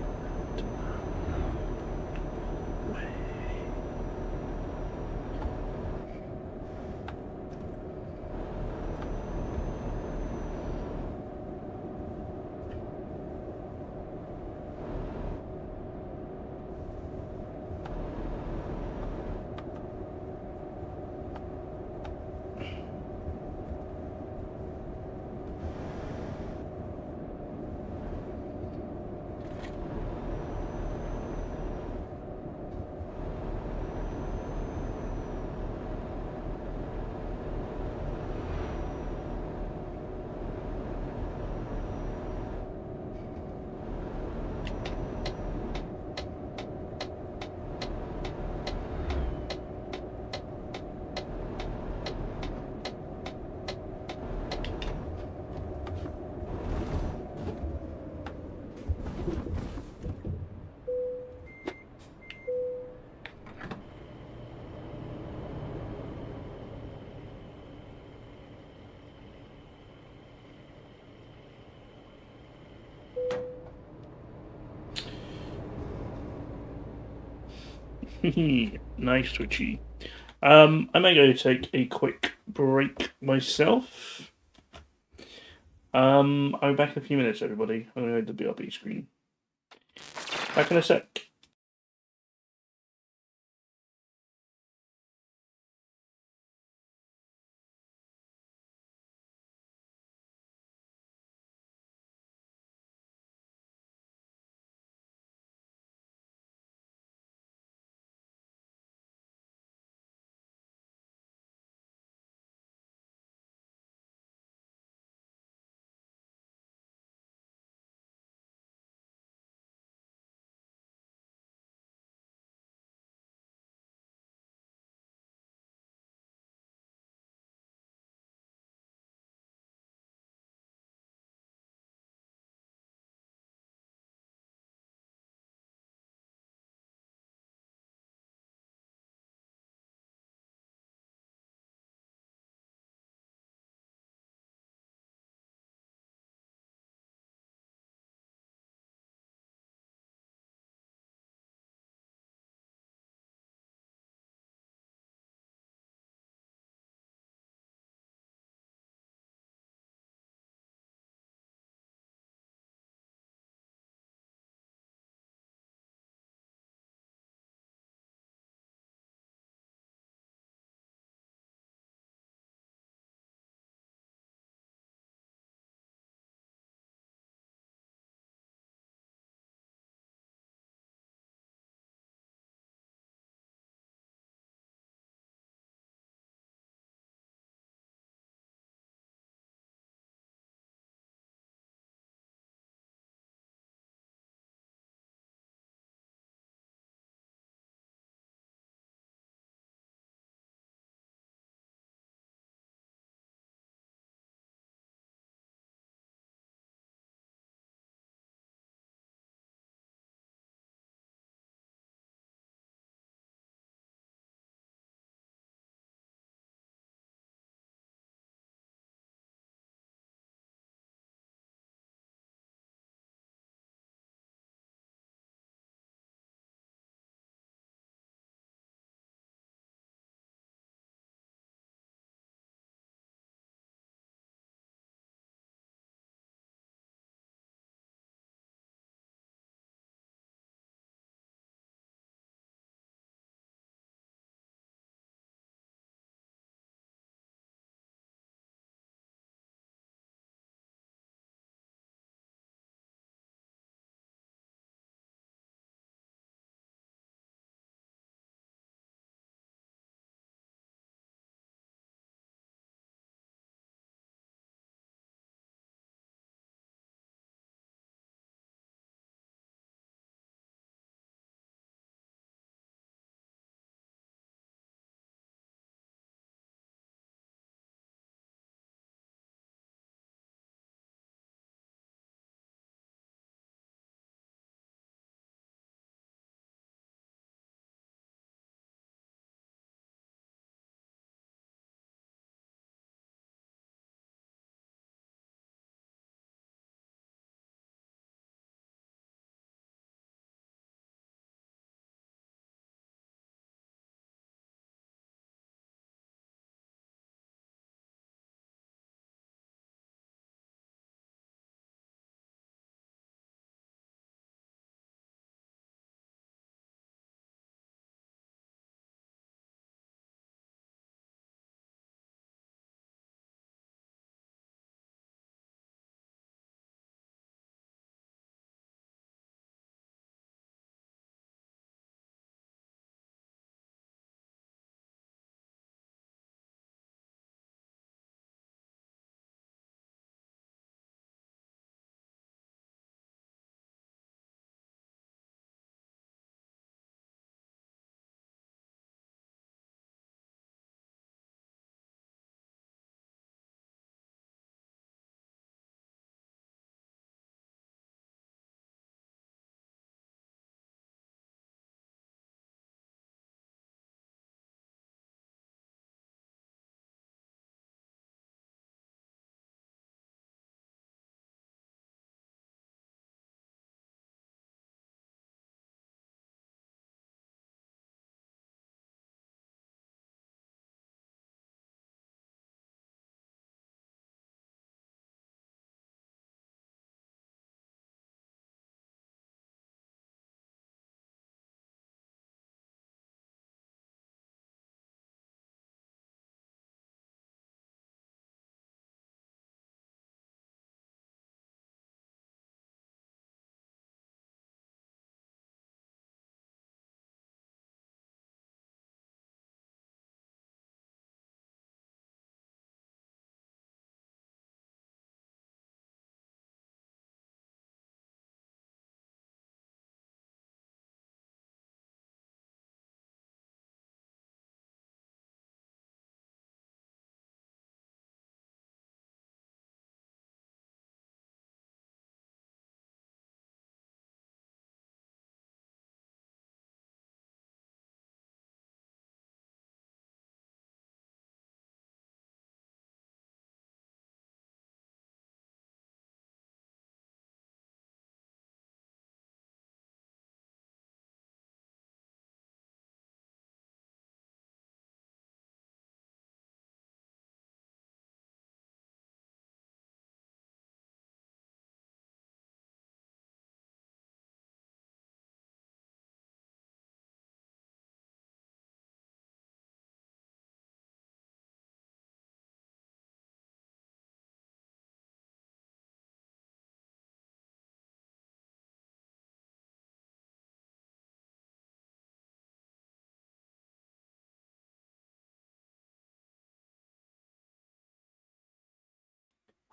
Nice twitchy. I may go take a quick break myself. I'll be back in a few minutes, everybody. I'm going to go to the BRB screen. Back in a sec.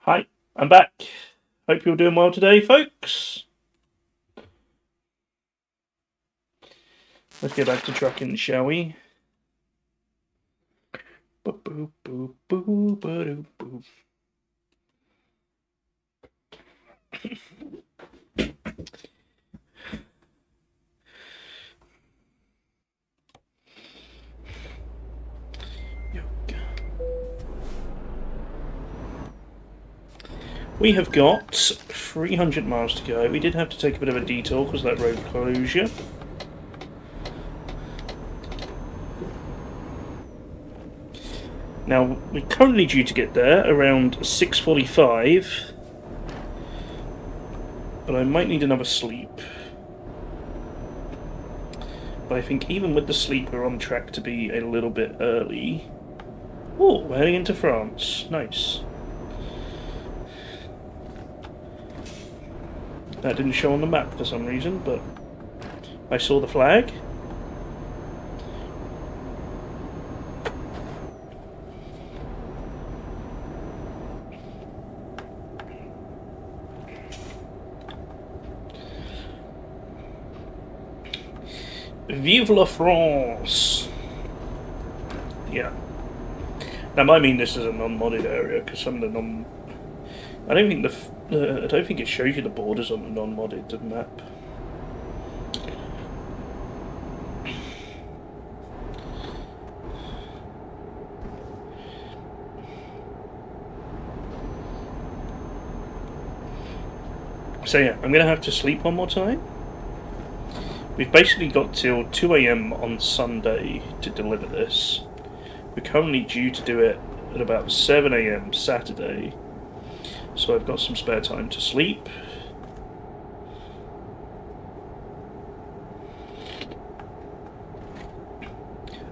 Hi, I'm back. Hope you're doing well today, folks. Let's get back to trucking, shall we? Boop, boop, boop, boop, boop. We have got 300 miles to go. We did have to take a bit of a detour because of that road closure. Now, we're currently due to get there around 6:45, but I might need another sleep. But I think even with the sleep, we're on track to be a little bit early. Oh, we're heading into France. Nice. That didn't show on the map for some reason, but I saw the flag. Vive la France! Yeah. Now, I mean this is a non-modded area because some of the non. I don't think I don't think it shows you the borders on the non-modded map. So yeah, I'm gonna have to sleep one more time. We've basically got till 2 AM on Sunday to deliver this. We're currently due to do it at about 7 AM Saturday, so I've got some spare time to sleep.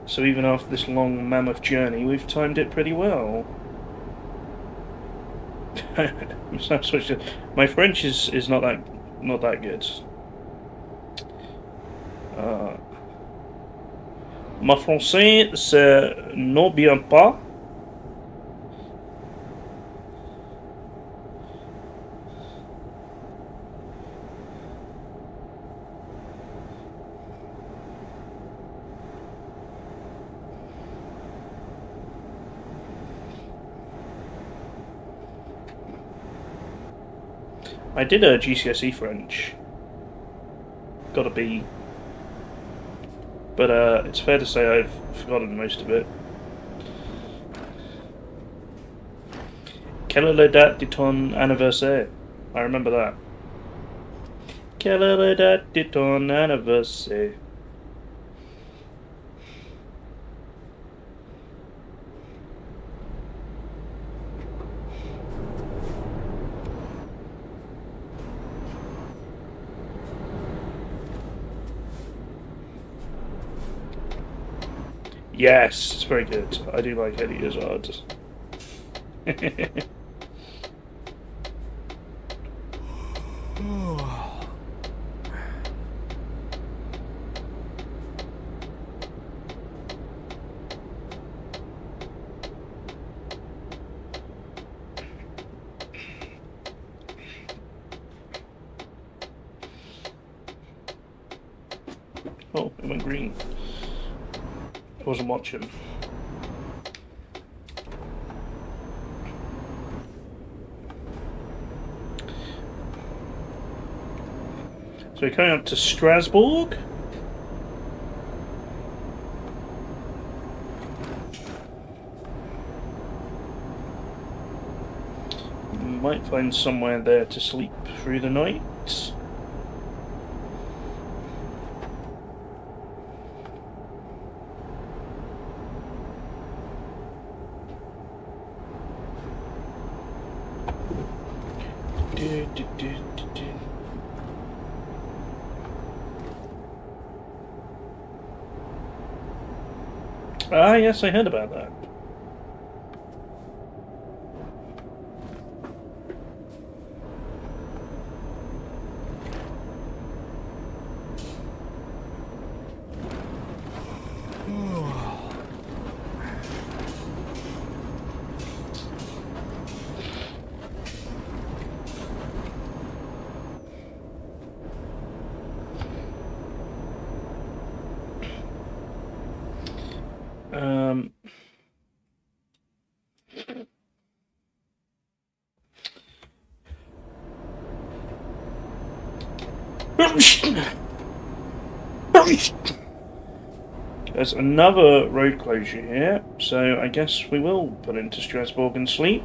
So even after this long mammoth journey, we've timed it pretty well. My French is not that good. Ma français, c'est non bien pas. I did a GCSE French. Got a B. But it's fair to say I've forgotten most of it. Quelle est la date de ton anniversaire? I remember that. Quelle est la date de ton anniversaire? Yes, it's very good. I do like Eddie Izzard. Oh, it went green. I wasn't watching. So we're coming up to Strasbourg. Might find somewhere there to sleep through the night. Ah, yes, I heard about that. Um, There's another road closure here, so I guess we will put into Strasbourg and sleep.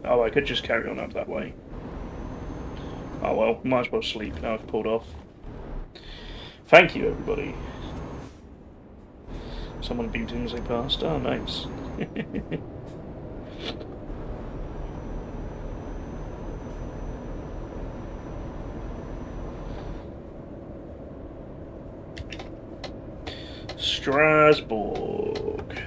Oh, I could just carry on up that way. Oh well, might as well sleep now I've pulled off. Thank you, everybody. Someone beating as they passed. Oh, nice. Strasbourg.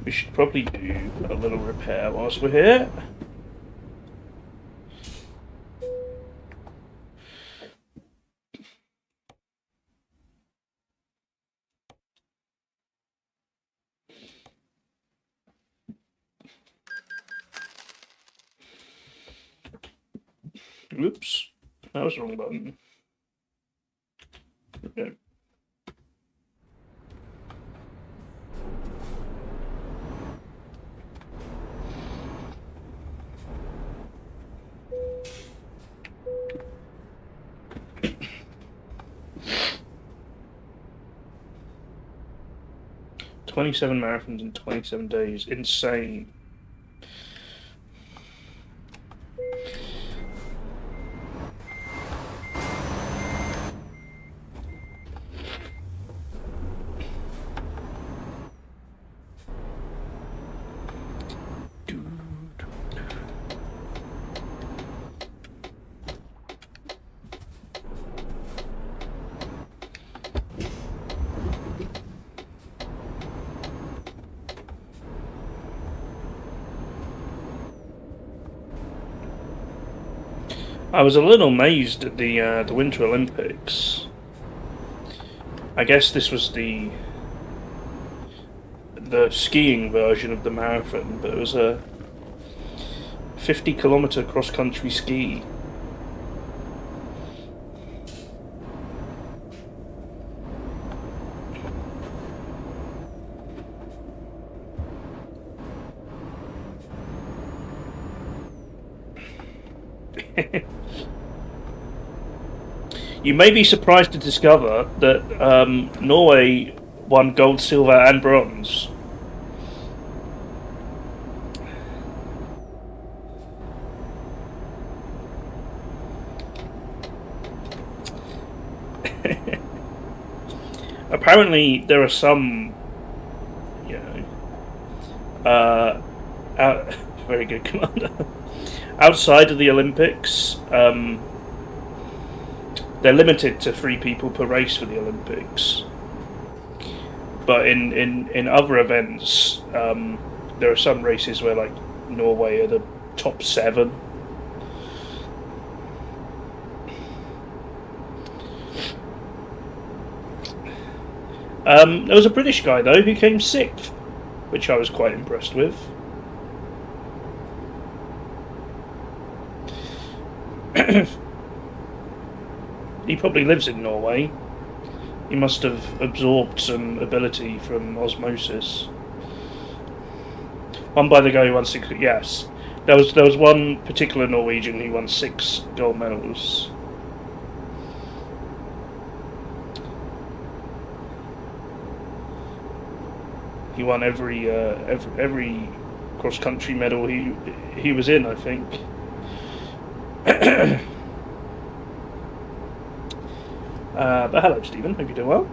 We should probably do a little repair whilst we're here. Oops, that was the wrong button. Okay. "27 marathons in 27 days. Insane." I was a little amazed at the Winter Olympics. I guess this was the skiing version of the marathon, but it was a 50-kilometer cross-country ski. You may be surprised to discover that Norway won gold, silver, and bronze. Apparently, there are some, very good, Commander. Outside of the Olympics, they're limited to 3 people per race for the Olympics. But in other events, there are some races where, like, Norway are the top 7. There was a British guy, though, who came 6th, which I was quite impressed with. He probably lives in Norway. He must have absorbed some ability from osmosis. Won by the guy who won 6. Yes, there was one particular Norwegian who won 6 gold medals. He won every cross country medal he was in, I think. But hello, Stephen. Hope you're doing well.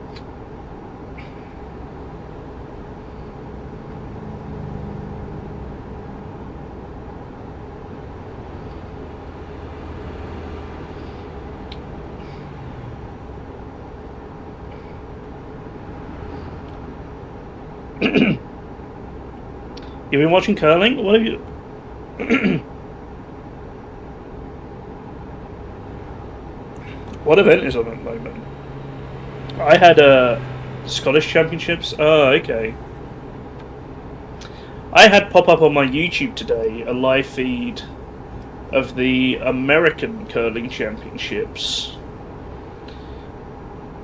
You've been watching curling? What have you... What event is on at the moment? I had Scottish Championships. Oh, okay. I had pop up on my YouTube today a live feed of the American Curling Championships.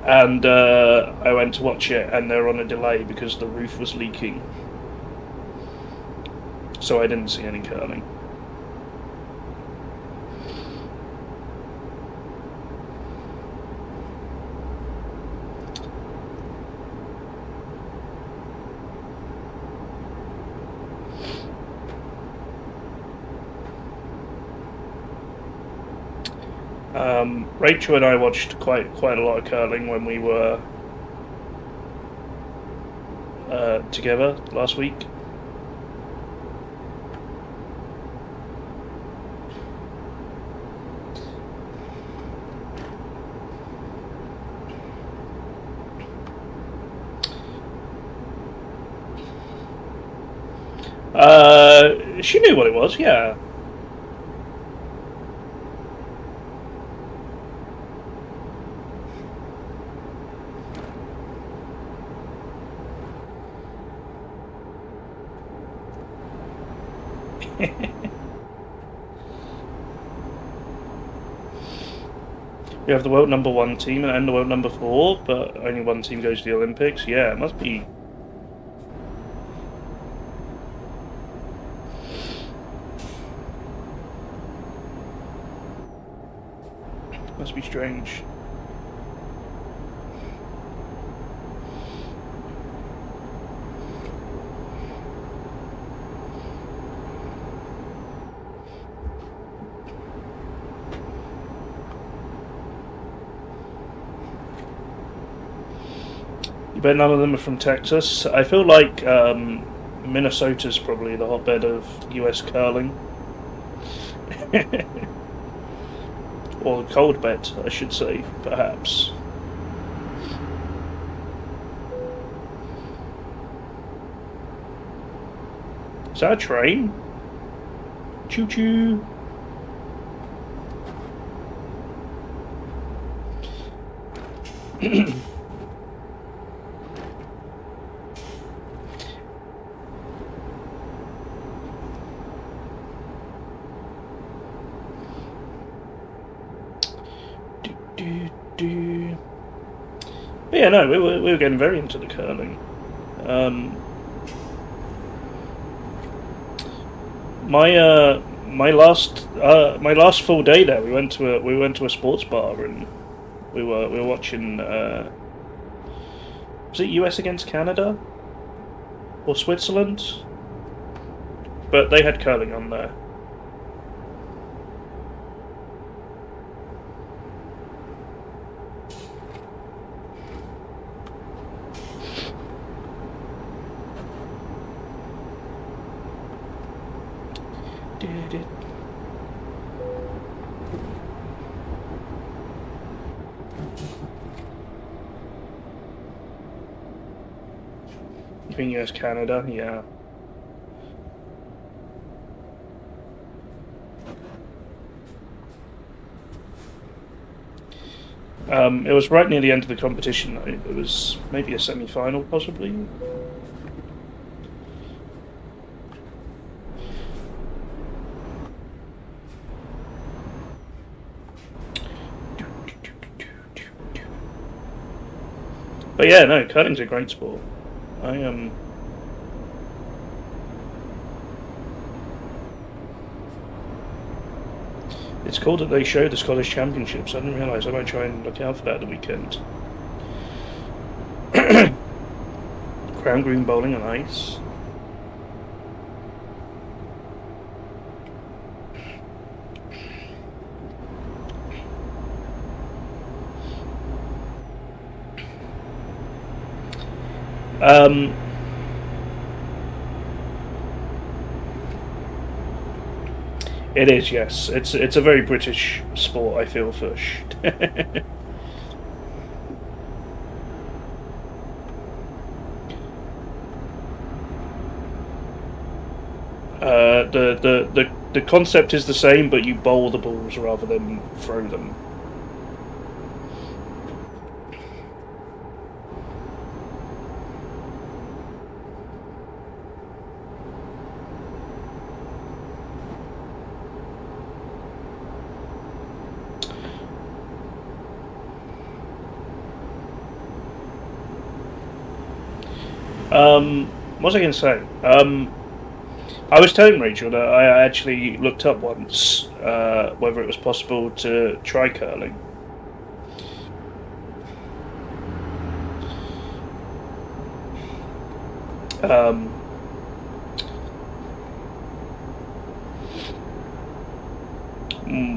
And I went to watch it, and they're on a delay because the roof was leaking. So I didn't see any curling. Rachel and I watched quite a lot of curling when we were together last week. She knew what it was, yeah. We have the world #1 team and the world #4, but only one team goes to the Olympics. Yeah, it must be. Must be strange. You bet none of them are from Texas. I feel like Minnesota's probably the hotbed of US curling. Or the cold bed, I should say, perhaps. Is that a train? Choo choo. But yeah, no, we were getting very into the curling. My last full day there, we went to a sports bar and we were watching. Was it US against Canada or Switzerland? But they had curling on there. Between US Canada, yeah. It was right near the end of the competition. It was maybe a semi-final, possibly. But yeah, no, curling's a great sport. It's cool that they show the Scottish Championships. I didn't realise. I might try and look out for that at the weekend. Crown green bowling on ice. It is, yes. It's a very British sport, I feel, Fush. The concept is the same, but you bowl the balls rather than throw them. What was I going to say? I was telling Rachel that I actually looked up once whether it was possible to try curling.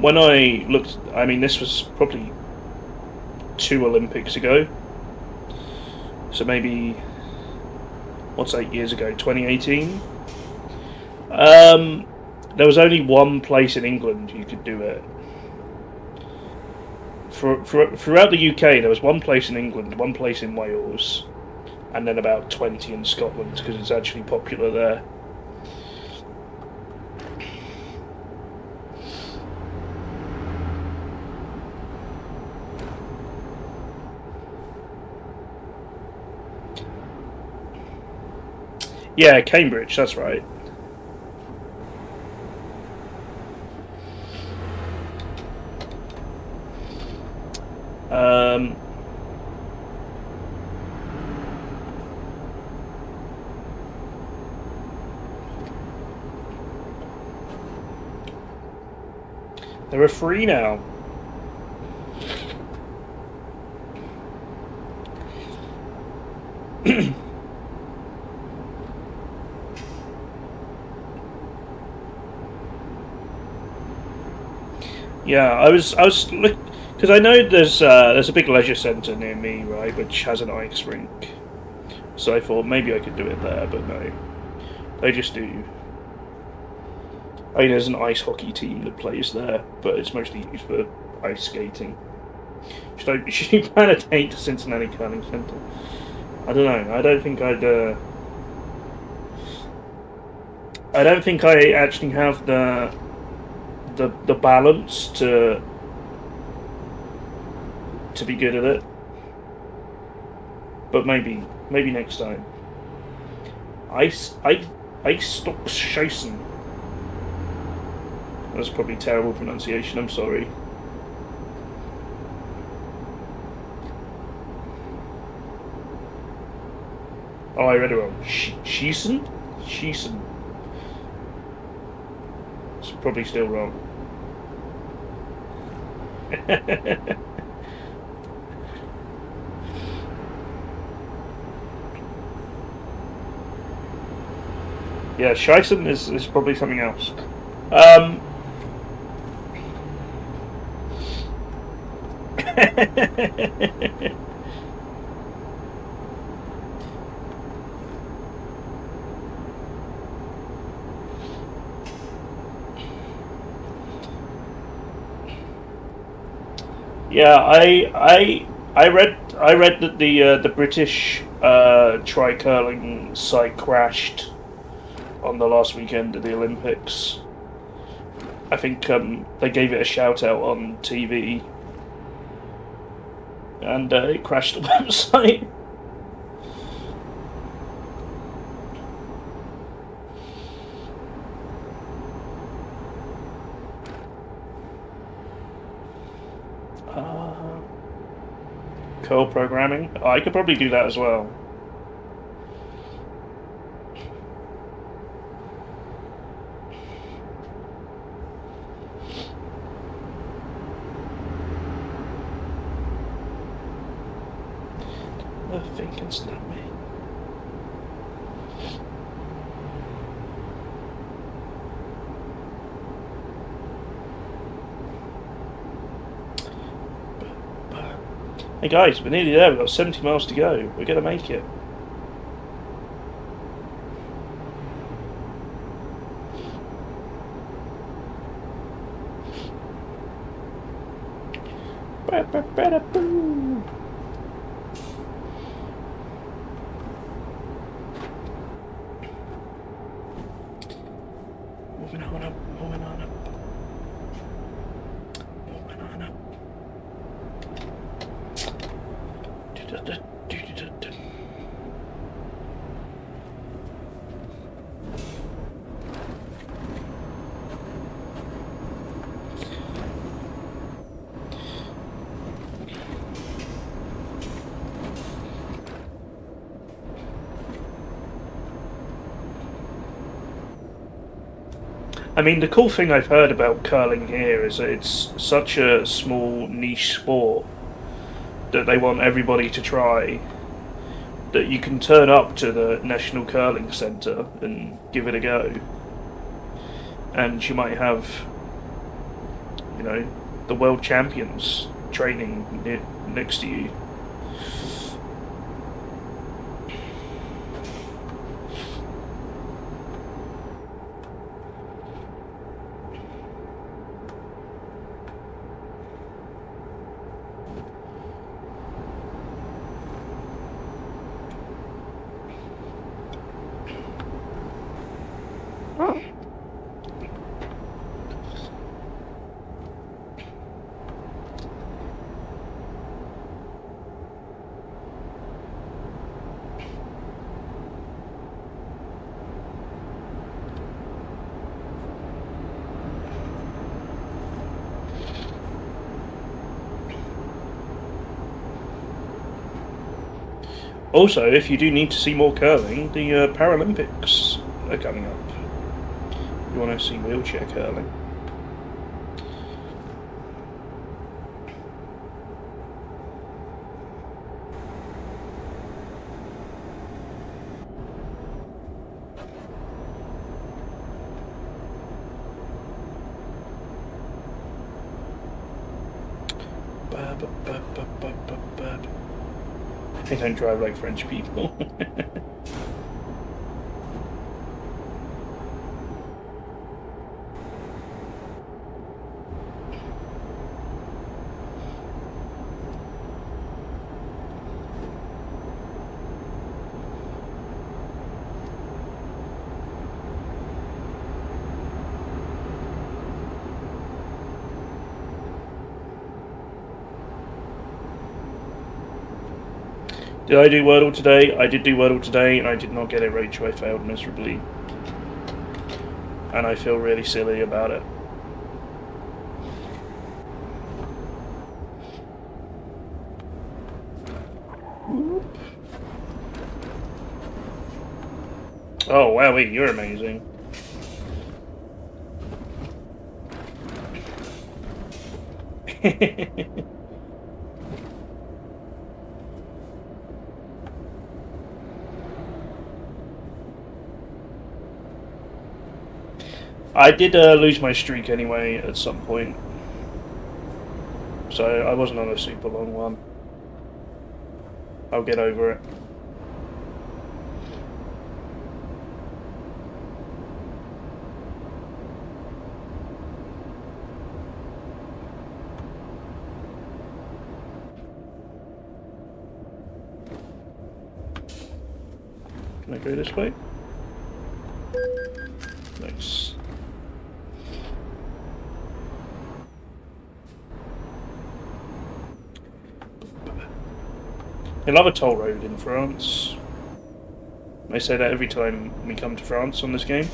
When I looked, I mean, this was probably 2 Olympics ago. So maybe, what's 8 years ago? 2018. There was only one place in England you could do it. Throughout the UK, there was one place in England, one place in Wales, and then about 20 in Scotland because it's actually popular there. Yeah, Cambridge, that's right. There are 3 now. Yeah, I was look because I know there's a big leisure centre near me, right, which has an ice rink. So I thought maybe I could do it there, but no, they just do. I mean, there's an ice hockey team that plays there, but it's mostly used for ice skating. Should you plan a date to Cincinnati Curling Centre? I don't know. I don't think I'd. I don't think I actually have the balance to be good at it. But maybe next time. Ice stop scheißen. That's probably terrible pronunciation, I'm sorry. Oh, I read it wrong. Schießen? Schießen. It's probably still wrong. Yeah, scheißen is probably something else. Yeah, I read that the British tri curling site crashed on the last weekend of the Olympics. I think they gave it a shout out on TV, and it crashed the website. Curl programming. Oh, I could probably do that as well. Nothing can stop me. Hey guys, we're nearly there. We've got 70 miles to go. We're going to make it. Moving on up, moving on up. Moving on up. I mean, the cool thing I've heard about curling here is that it's such a small niche sport that they want everybody to try, that you can turn up to the National Curling Centre and give it a go. And you might have, you know, the world champions training next to you. Also, if you do need to see more curling, the Paralympics are coming up. You want to see wheelchair curling? They don't drive like French people. Did I do Wordle today? I did do Wordle today, and I did not get it right, so I failed miserably. And I feel really silly about it. Oh, wow, wait, you're amazing. I did lose my streak anyway at some point, so I wasn't on a super long one. I'll get over it. Can I go this way? Nice. They love a toll road in France. They say that every time we come to France on this game.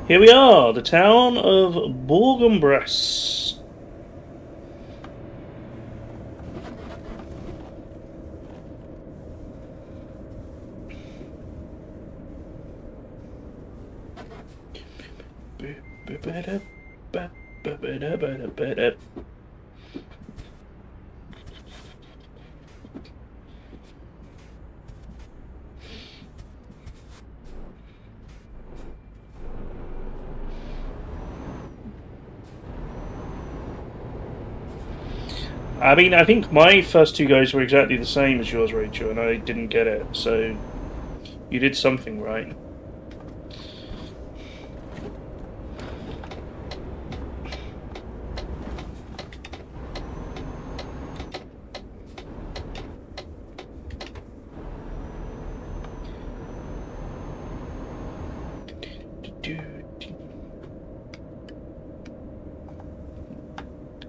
Here we are, the town of Bourg-en-Bresse. I mean, I think my first two goes were exactly the same as yours, Rachel, and I didn't get it, so you did something right.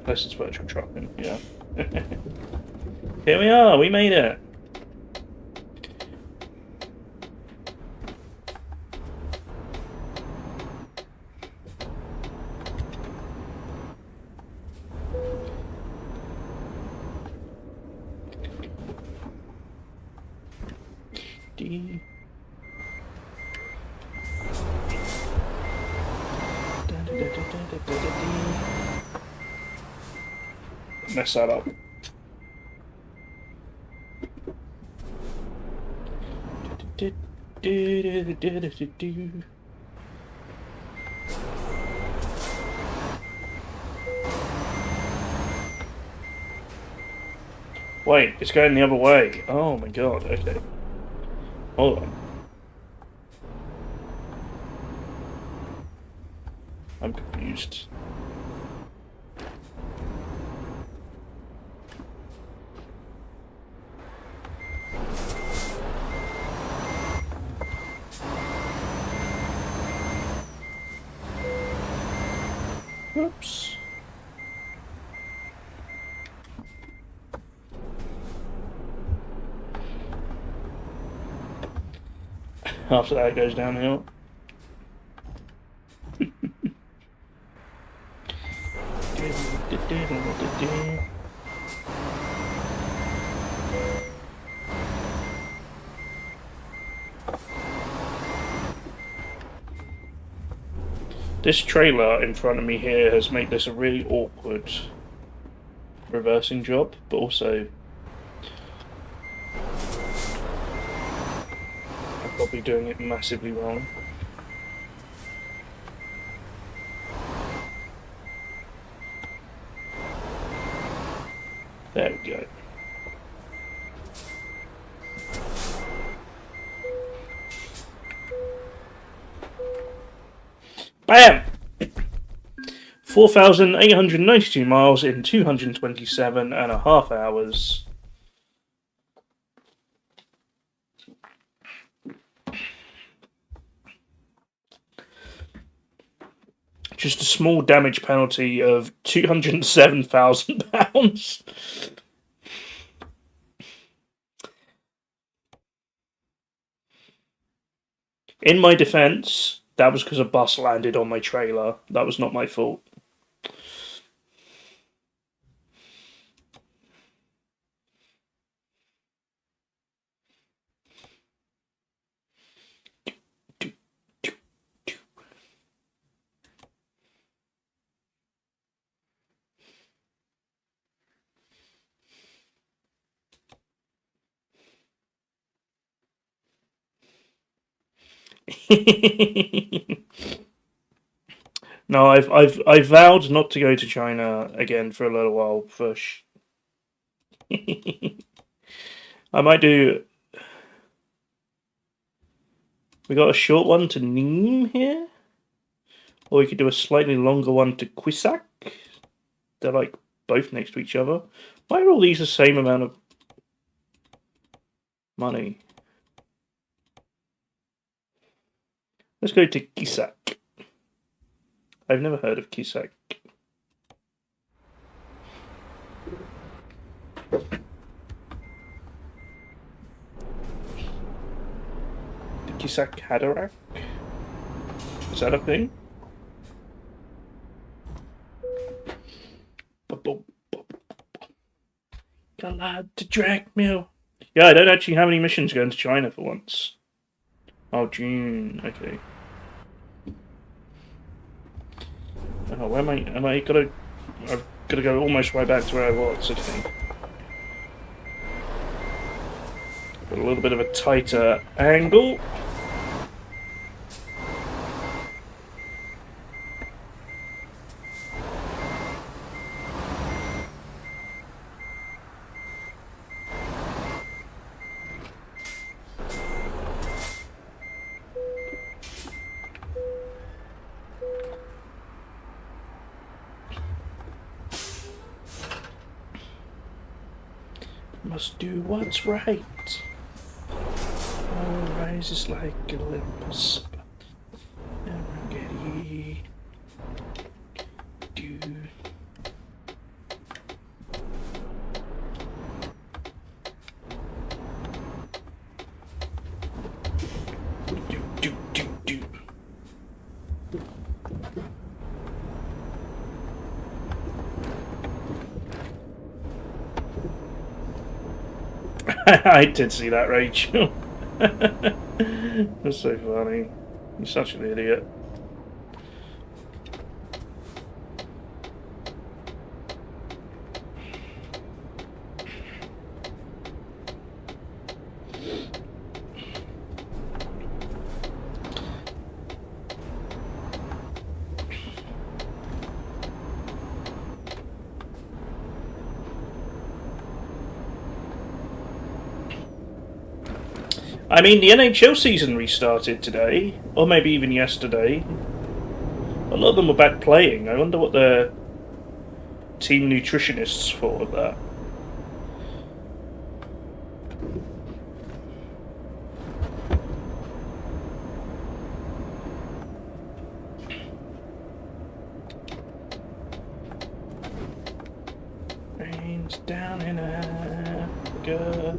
Unless it's virtual trucking, yeah. Here we are, we made it. Mess that up. Wait, it's going the other way. Oh my god, okay. Hold on. I'm confused. Oops. After that, it goes downhill. This trailer in front of me here has made this a really awkward reversing job, but also I'm probably doing it massively wrong. There we go. Bam! 4,892 miles in 227.5 hours. Just a small damage penalty of £207,000. In my defense, that was because a bus landed on my trailer. That was not my fault. No, I've vowed not to go to China again for a little while. I might do. We got a short one to Nîmes here, or we could do a slightly longer one to Quisac. They're like both next to each other. Why are all these the same amount of money? Let's go to Quisac. I've never heard of Quisac. The Quisac Cataract? Is that a thing? Allowed to drag me. Yeah, I don't actually have any missions going to China for once. Oh, June. Okay. Oh, where am I? I've got to go almost right back to where I was. Okay. Got a little bit of a tighter angle. Must do what's right. All rises like Olympus. Armageddon. Do. Do. I did see that, Rachel. That's so funny. You're such an idiot. I mean, the NHL season restarted today, or maybe even yesterday. A lot of them were back playing. I wonder what the team nutritionists thought of that. Rains down in Africa.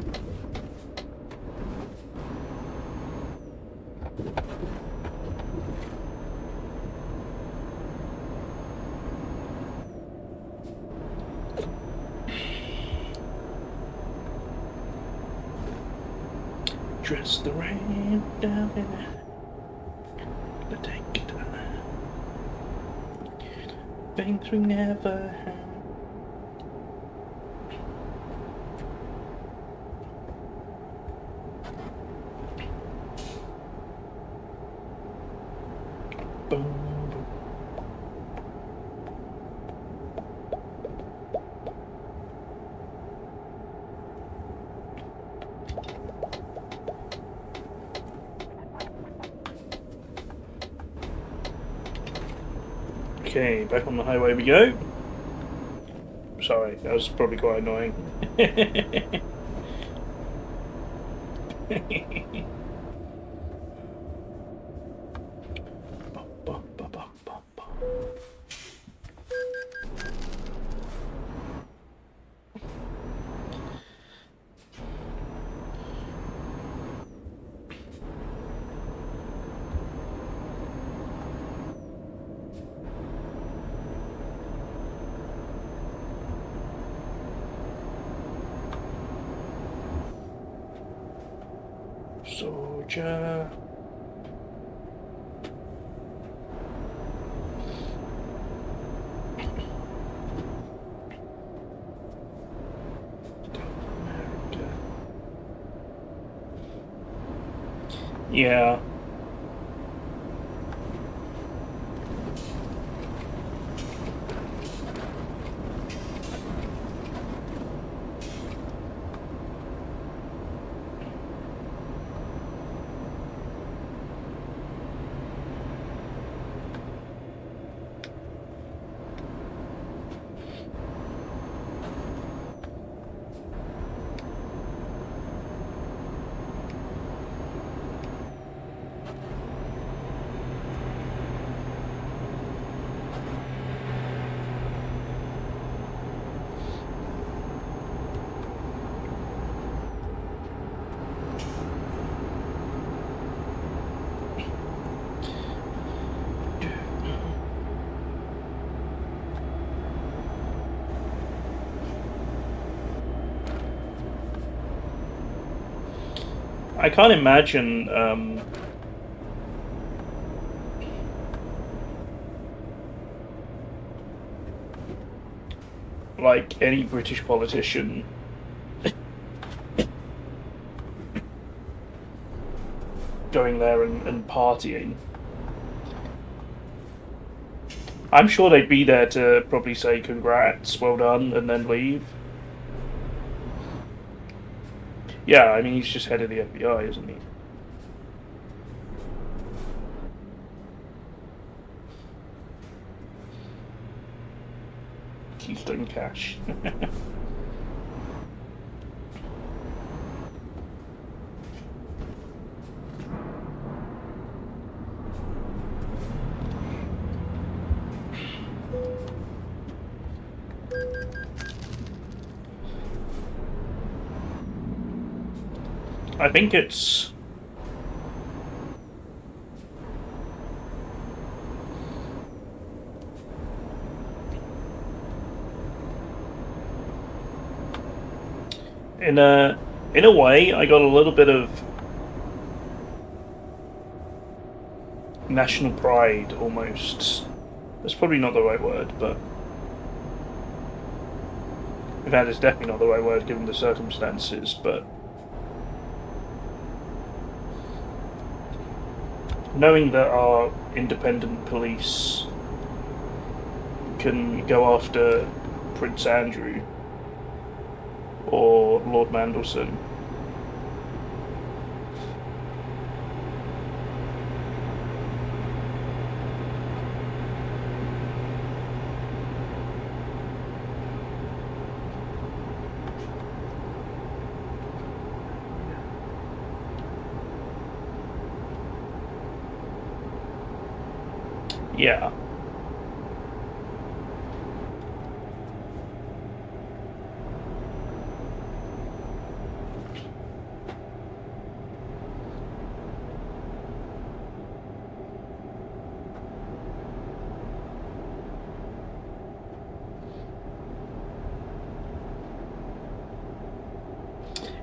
Dress the rain down in the tank. Things we never had. Boom. Okay, back on the highway we go. Sorry, that was probably quite annoying. Soldier. America. Yeah. I can't imagine like any British politician going there and partying. I'm sure they'd be there to probably say congrats, well done, and then leave. Yeah, I mean, he's just head of the FBI, isn't he? Keystone Cash. I think it's... In a way, I got a little bit of national pride, almost. That's probably not the right word, but... In fact, it's definitely not the right word given the circumstances, but... Knowing that our independent police can go after Prince Andrew or Lord Mandelson. Yeah.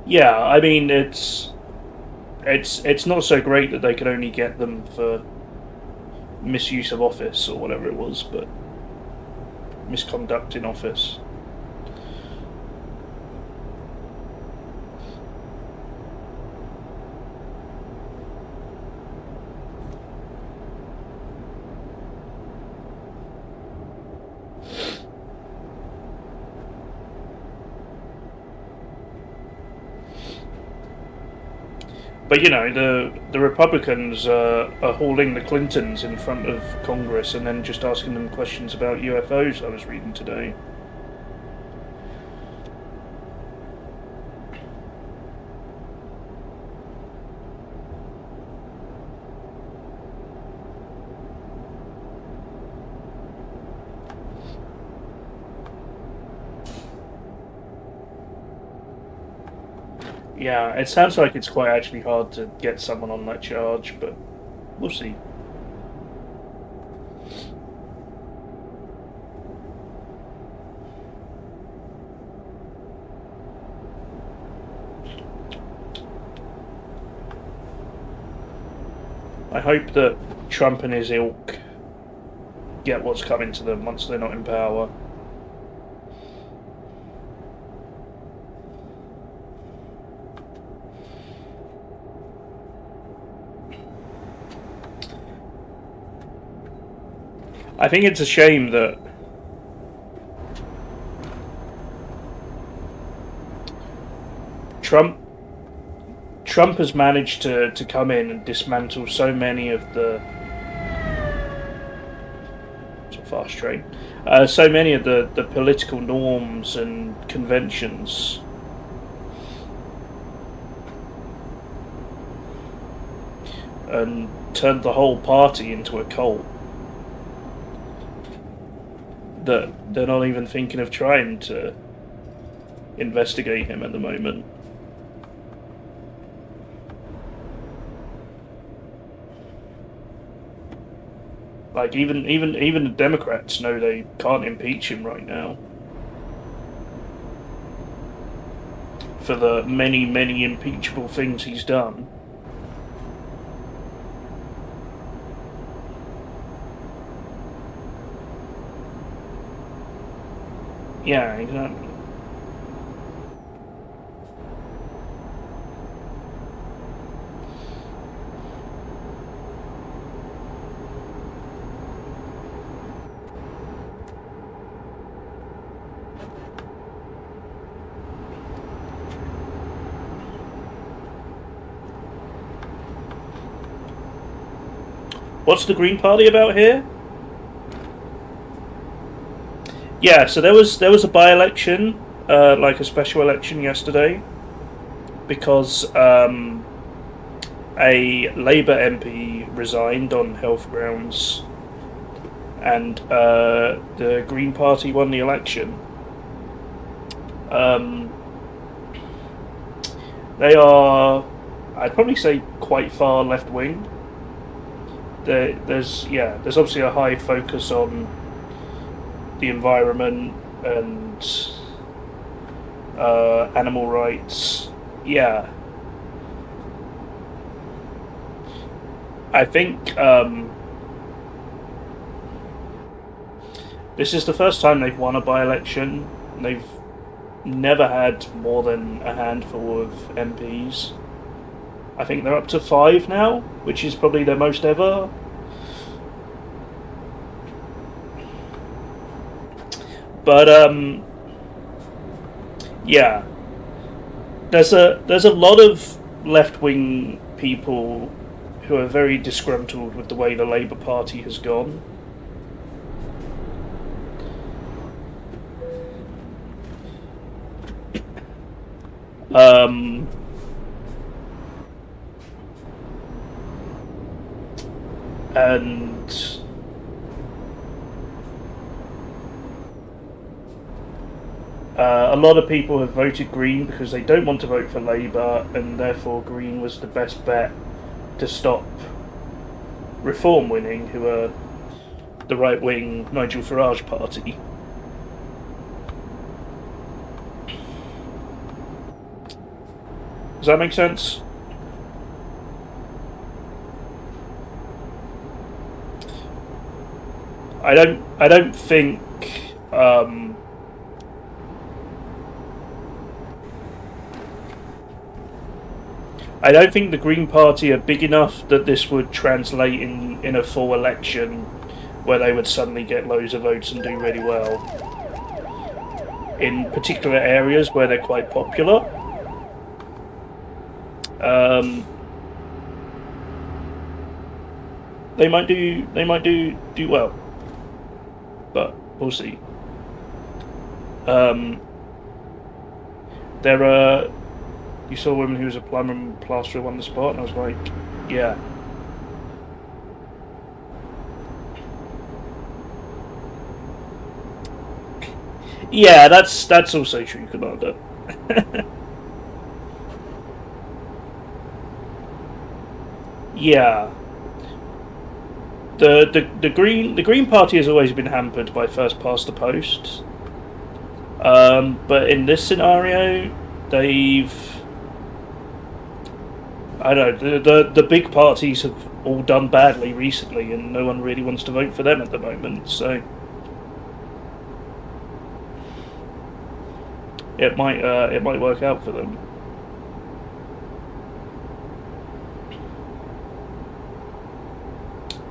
Yeah, I mean it's not so great that they could only get them for misuse of office or whatever it was, but misconduct in office. But you know, the Republicans are hauling the Clintons in front of Congress and then just asking them questions about UFOs. I was reading today. Yeah, it sounds like it's quite actually hard to get someone on that charge, but we'll see. I hope that Trump and his ilk get what's coming to them once they're not in power. I think it's a shame that Trump has managed to come in and dismantle so many of the fast train, so many of the political norms and conventions. And turned the whole party into a cult. That they're not even thinking of trying to investigate him at the moment. Like even the Democrats know they can't impeach him right now for the many impeachable things he's done. Yeah, exactly. What's the Green Party about here? Yeah, so there was a by-election, like a special election yesterday, because a Labour MP resigned on health grounds, and the Green Party won the election. They are I'd probably say quite far left wing. There's obviously a high focus on the environment and animal rights. Yeah, I think this is the first time they've won a by-election. They've never had more than a handful of MPs. I think they're up to 5 now, which is probably their most ever. But yeah, there's a lot of left-wing people who are very disgruntled with the way the Labour Party has gone. And a lot of people have voted Green because they don't want to vote for Labour, and therefore Green was the best bet to stop Reform winning, who are the right-wing Nigel Farage party. Does that make sense? I don't think I don't think the Green Party are big enough that this would translate in a full election where they would suddenly get loads of votes and do really well. In particular areas where they're quite popular. They might do well. But we'll see. There are. You saw a woman who was a plumber and plasterer on the spot, and I was like, yeah. Yeah, that's also true, Commander. Yeah. The Green Party has always been hampered by first past the post. But in this scenario, they've, I don't know, the big parties have all done badly recently, and no one really wants to vote for them at the moment. So it might work out for them.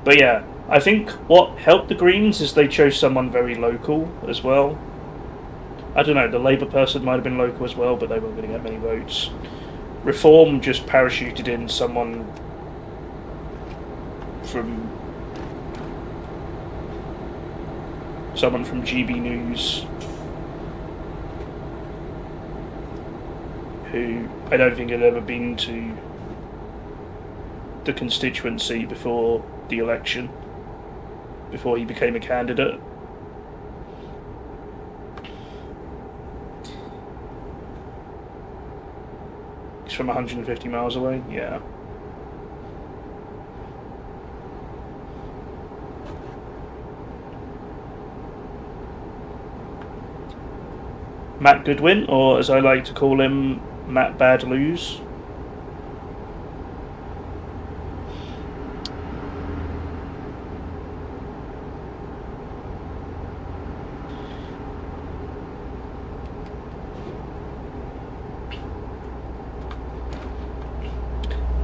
But yeah, I think what helped the Greens is they chose someone very local as well. I don't know, the Labour person might have been local as well, but they weren't going to get many votes. Reform just parachuted in someone from GB News who I don't think had ever been to the constituency before the election, before he became a candidate. He's from 150 miles away, yeah. Matt Goodwin, or as I like to call him, Matt Bad Lose.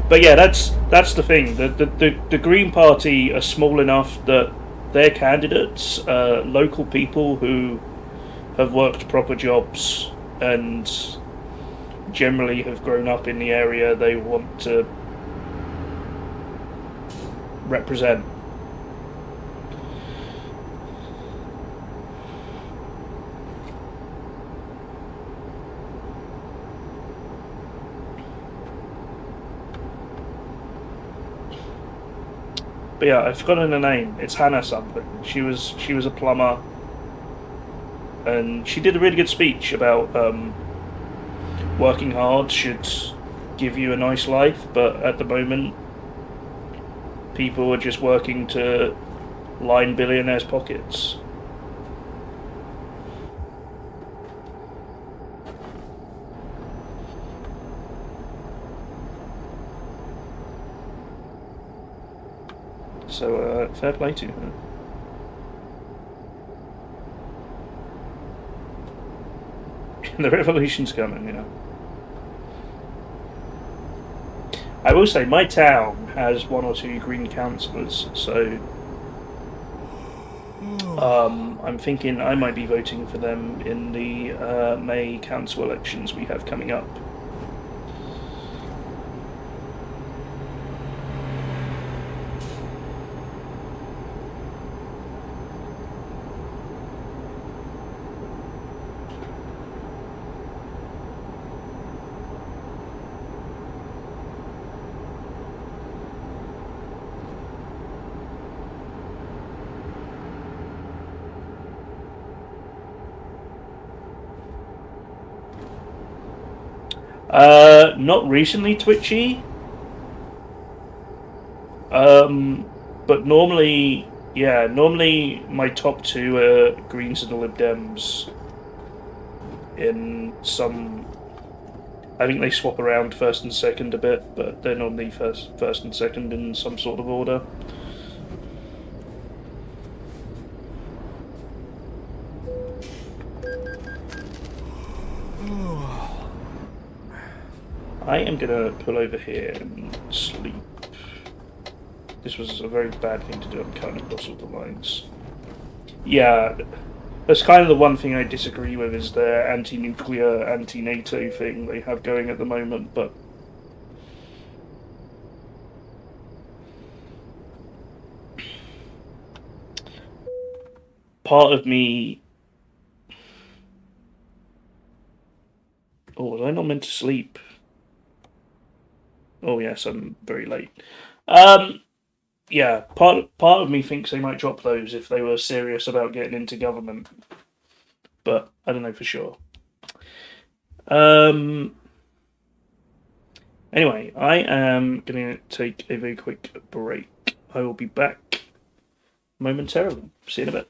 But yeah, that's the thing. The Green Party are small enough that their candidates are local people who have worked proper jobs and generally have grown up in the area they want to represent. But yeah, I've forgotten her name. It's Hannah something. She was a plumber, and she did a really good speech about working hard should give you a nice life, but at the moment, people are just working to line billionaires' pockets. So, fair play to her. The revolution's coming, you know. I will say, my town has one or two green councillors, so I'm thinking I might be voting for them in the May council elections we have coming up. Not recently twitchy. But normally, yeah, normally my top two are Greens and the Lib Dems. In some, I think they swap around first and second a bit, but they're normally first and second in some sort of order. I am gonna pull over here and sleep. This was a very bad thing to do. I'm cutting across all the lines. Yeah, that's kind of the one thing I disagree with is their anti-nuclear, anti-NATO thing they have going at the moment, but part of me... Oh, was I not meant to sleep? Oh yes, I'm very late. Yeah, part of me thinks they might drop those if they were serious about getting into government, but I don't know for sure. Anyway, I am going to take a very quick break. I will be back momentarily. See you in a bit.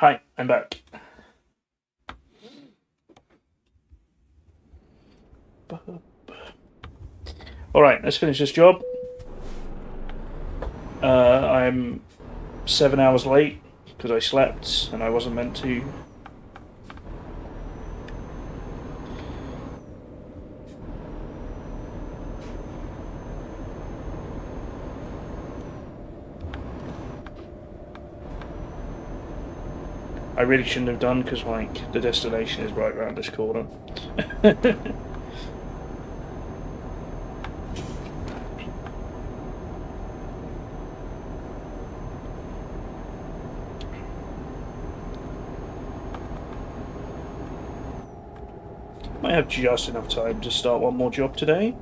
Hi, I'm back. Alright, let's finish this job. I'm 7 hours late because I slept and I wasn't meant to. I really shouldn't have done because, like, the destination is right around this corner. Might have just enough time to start one more job today.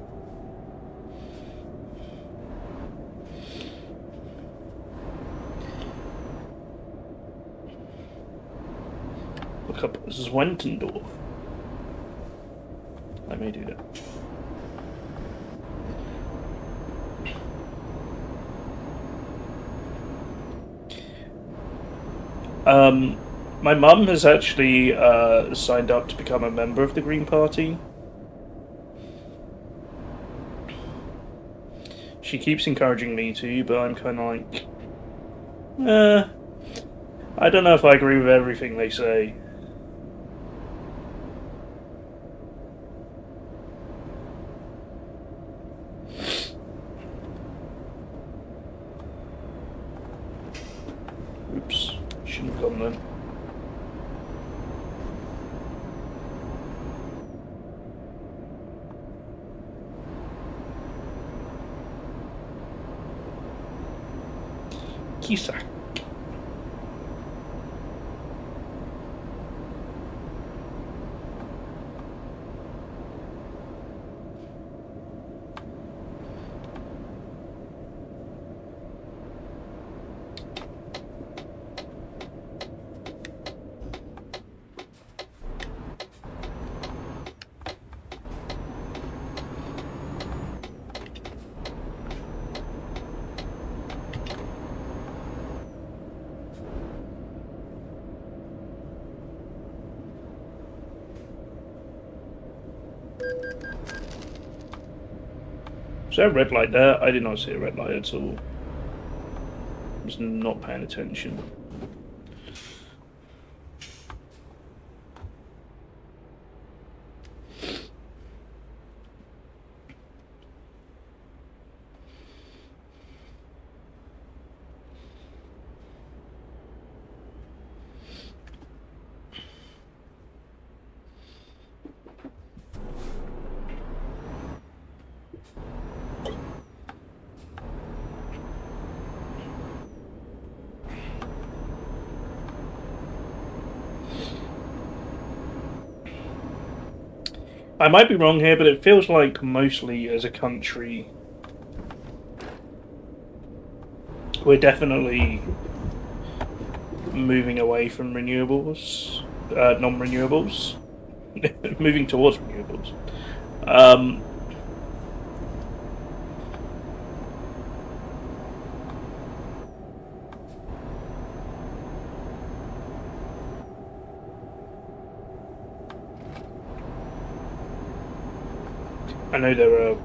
Look up Zwentendorf. I may do that. My mum has actually signed up to become a member of the Green Party. She keeps encouraging me to, but I'm kind of like, I don't know if I agree with everything they say. Oops, shouldn't have gone then. Kisak. Is there a red light there? I did not see a red light at all. I was not paying attention. I might be wrong here, but it feels like mostly as a country, we're definitely moving away from renewables, non-renewables, moving towards renewables. I know there are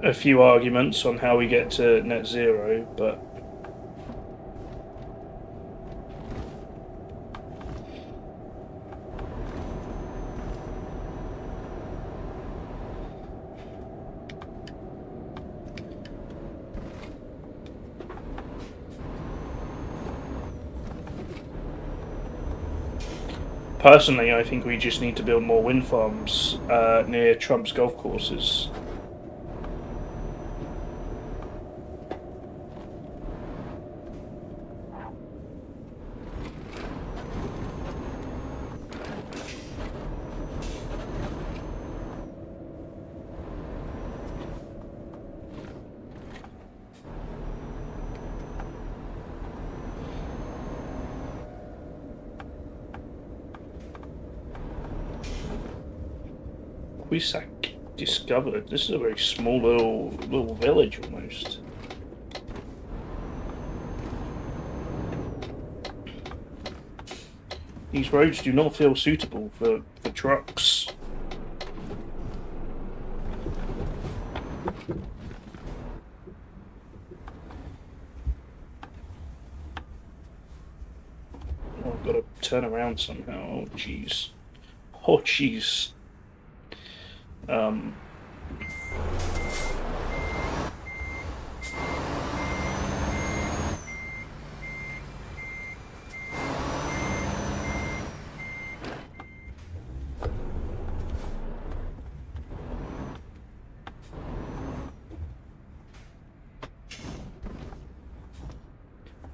a few arguments on how we get to net zero, but personally, I think we just need to build more wind farms near Trump's golf courses. Quisac discovered. This is a very small little village almost. These roads do not feel suitable for trucks. Oh, I've got to turn around somehow. Oh, jeez. Oh, jeez.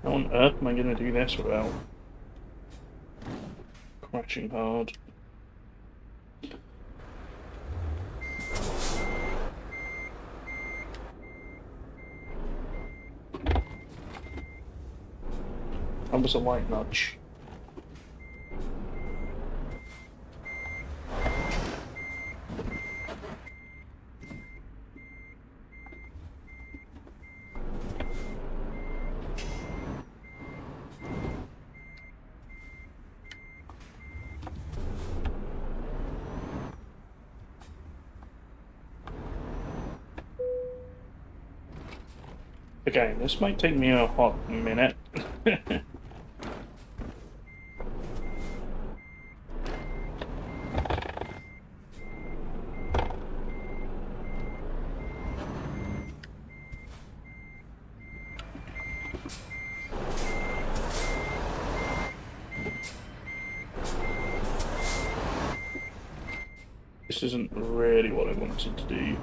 How on earth am I going to do this without crashing hard? That was a light nudge. Okay, this might take me a hot minute. This isn't really what I wanted to do,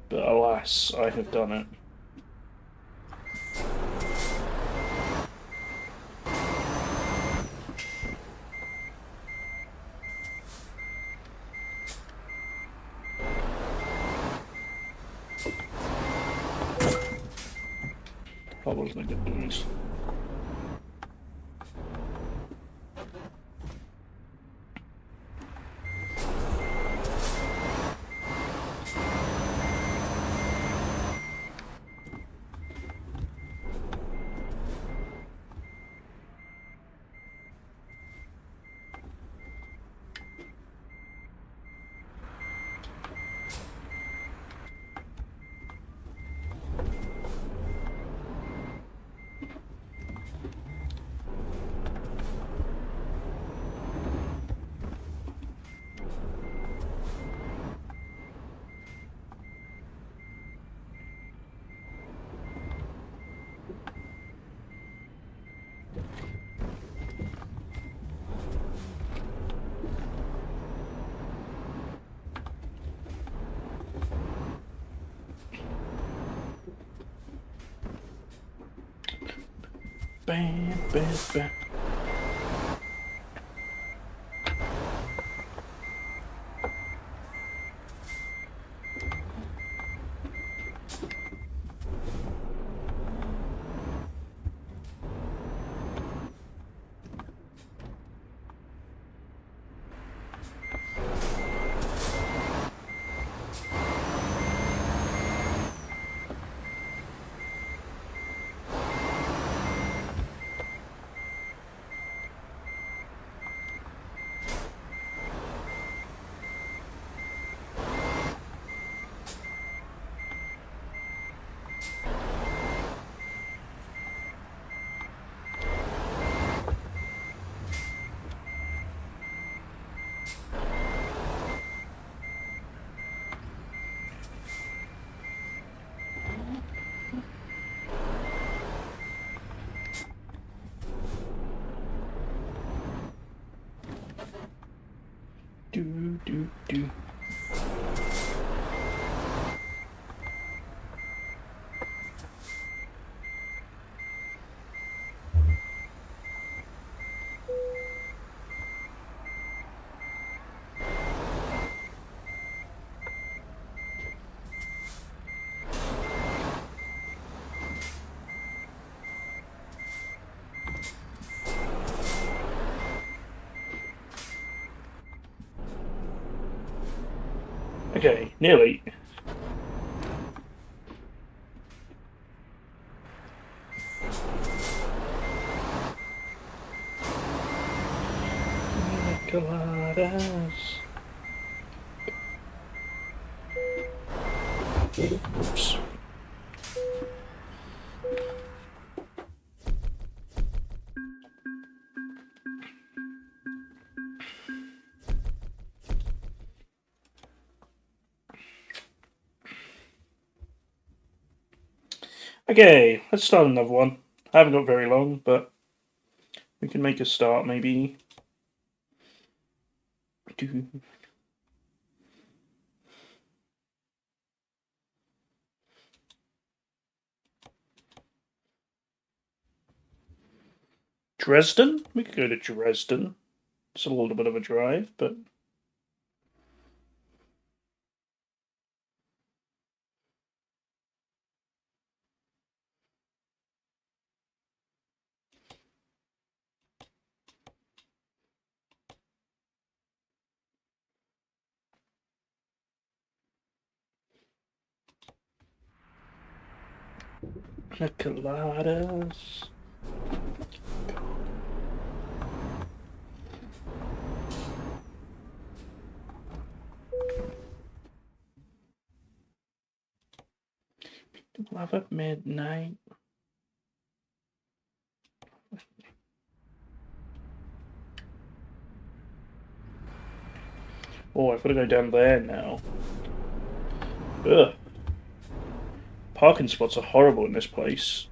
but alas, I have done it. That wasn't a good noise. Bam, bam, bam. Do, do, do. Okay, nearly. Coladas. Oops. Okay, let's start another one. I haven't got very long, but we can make a start maybe. Dresden? We could go to Dresden. It's a little bit of a drive, but... Coladas. Love at midnight. Oh, I've got to go down there now. Ugh. Parking spots are horrible in this place.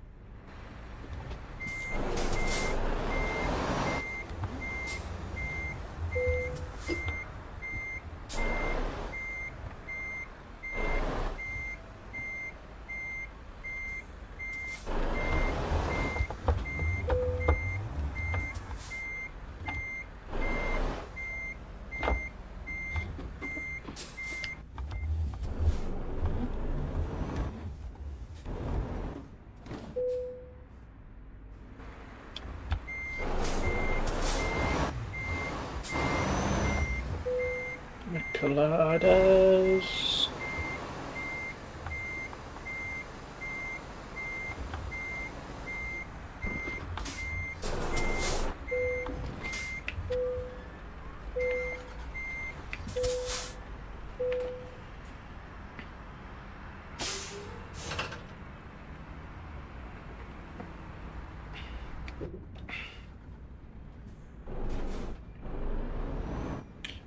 Coladas.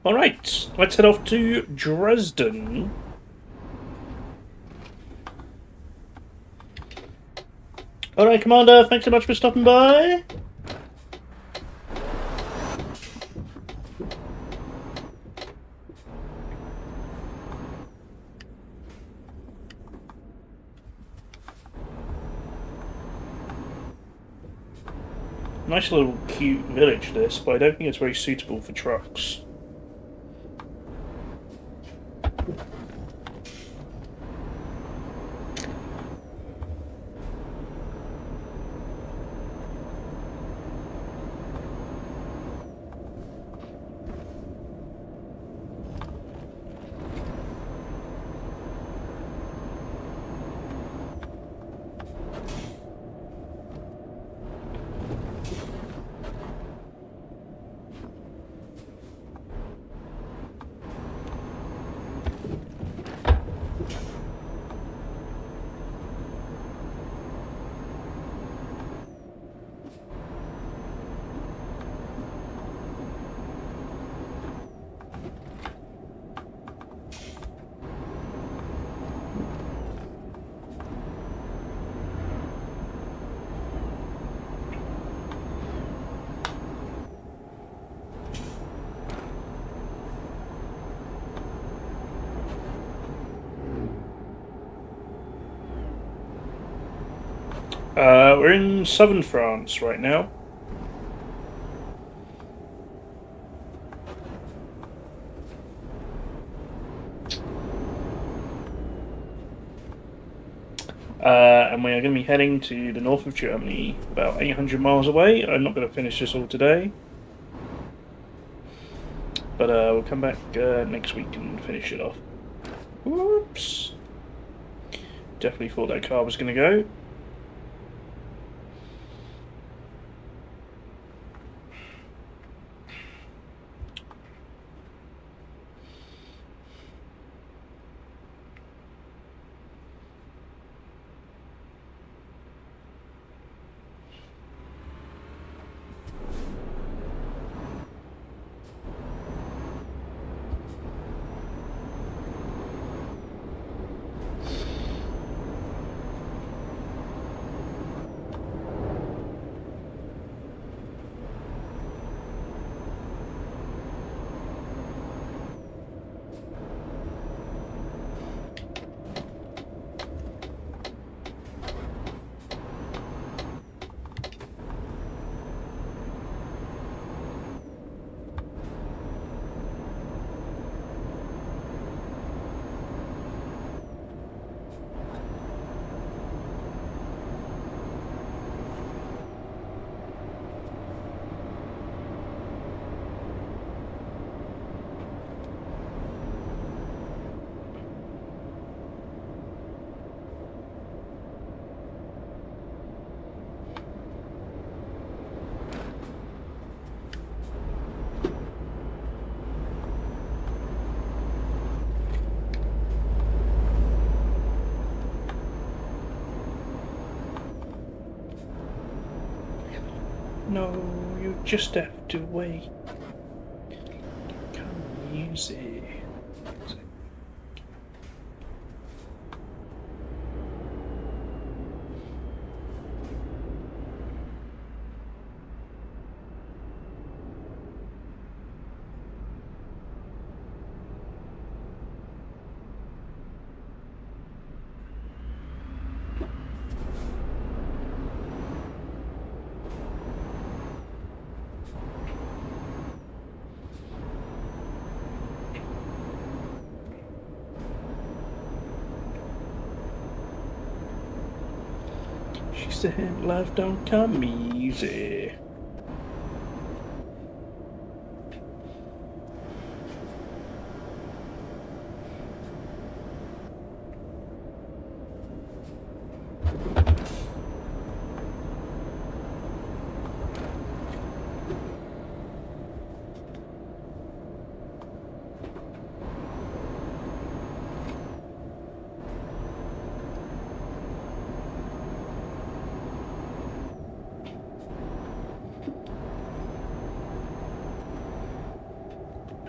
Alright, let's head off to Dresden. Alright, Commander, thanks so much for stopping by. Nice little cute village this, but I don't think it's very suitable for trucks. We're in southern France right now. And we are going to be heading to the north of Germany, about 800 miles away. I'm not going to finish this all today, but we'll come back next week and finish it off. Whoops! Definitely thought that car was going to go. No, you just have to wait. Come easy. She said, life don't come easy.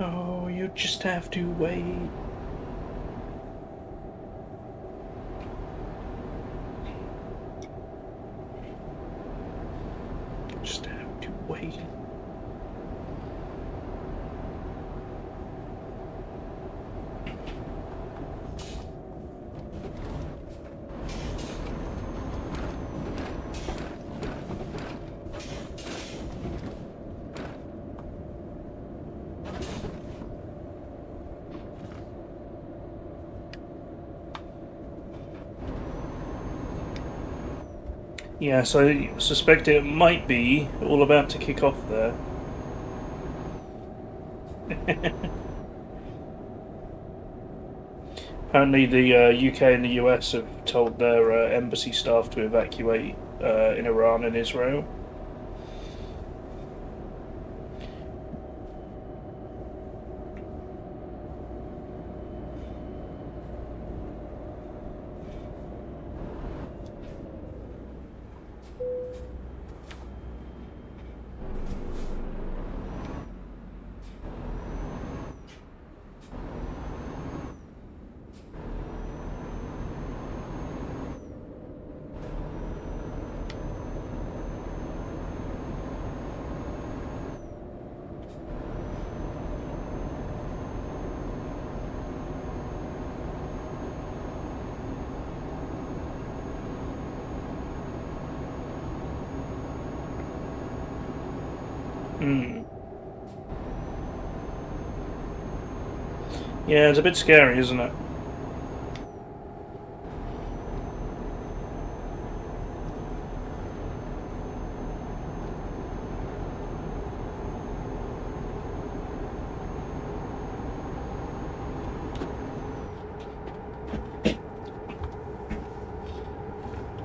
Oh, you just have to wait. Just have to wait. Yes, I suspect it might be all about to kick off there. Apparently the UK and the US have told their embassy staff to evacuate in Iran and Israel. Yeah, it's a bit scary, isn't it?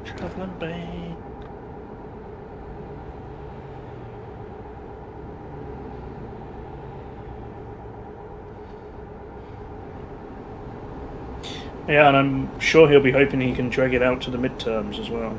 Traveling Bay. Yeah, and I'm sure he'll be hoping he can drag it out to the midterms as well.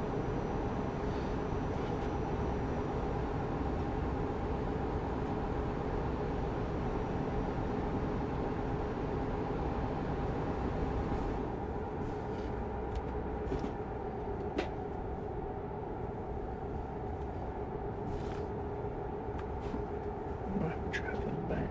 Right, traveling back.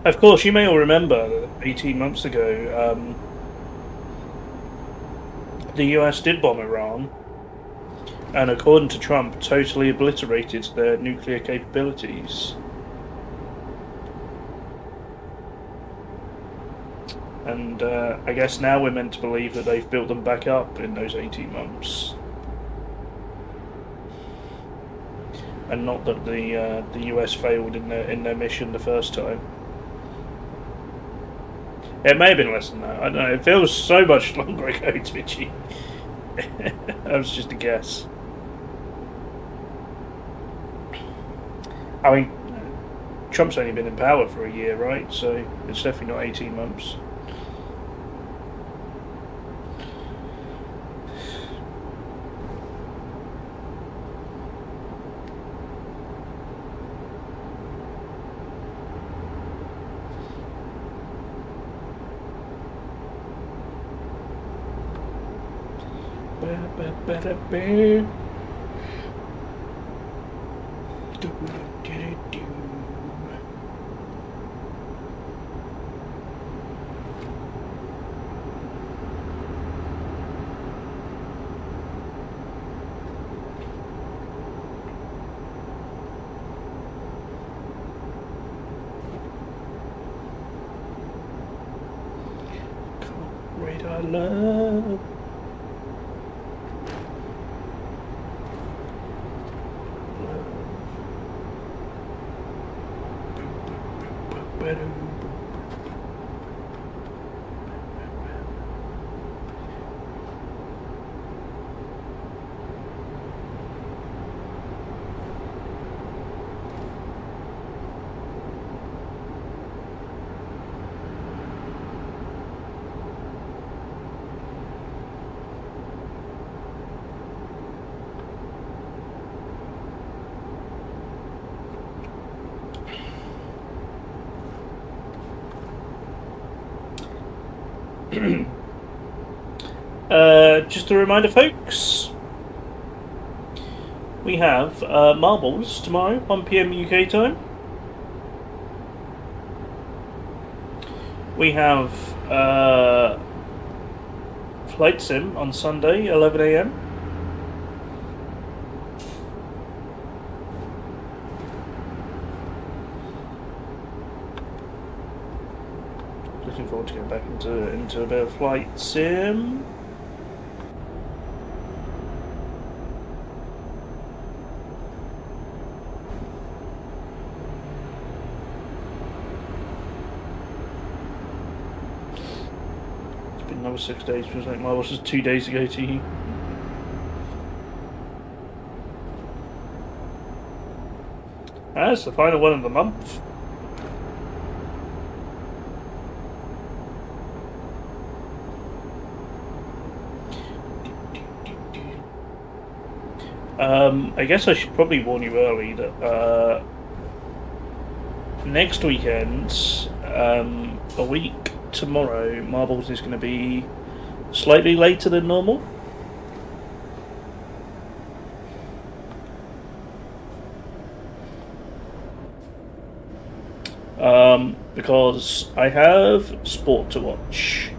Of course, you may all remember 18 months ago, the US did bomb Iran, and according to Trump, totally obliterated their nuclear capabilities. And I guess now we're meant to believe that they've built them back up in those 18 months. and not that the US failed in their mission the first time. It may have been less than that. I don't know. It feels so much longer ago, Twitchy. That was just a guess. I mean, Trump's only been in power for a year, right? So it's definitely not 18 months. Radar love. Just a reminder, folks, we have marbles tomorrow, 1 PM UK time. We have Flight Sim on Sunday, 11 AM. Looking forward to getting back into a bit of Flight Sim. Another 6 days, feels like mine was just 2 days ago to you. That's the final one of the month. I guess I should probably warn you early that next weekend, a week tomorrow, Marbles is going to be slightly later than normal. Because I have sport to watch.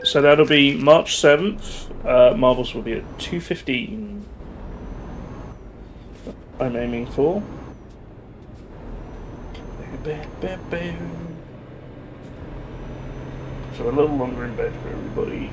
So that'll be March 7th. Marbles will be at 2:15. I'm aiming for. So a little longer in bed for everybody.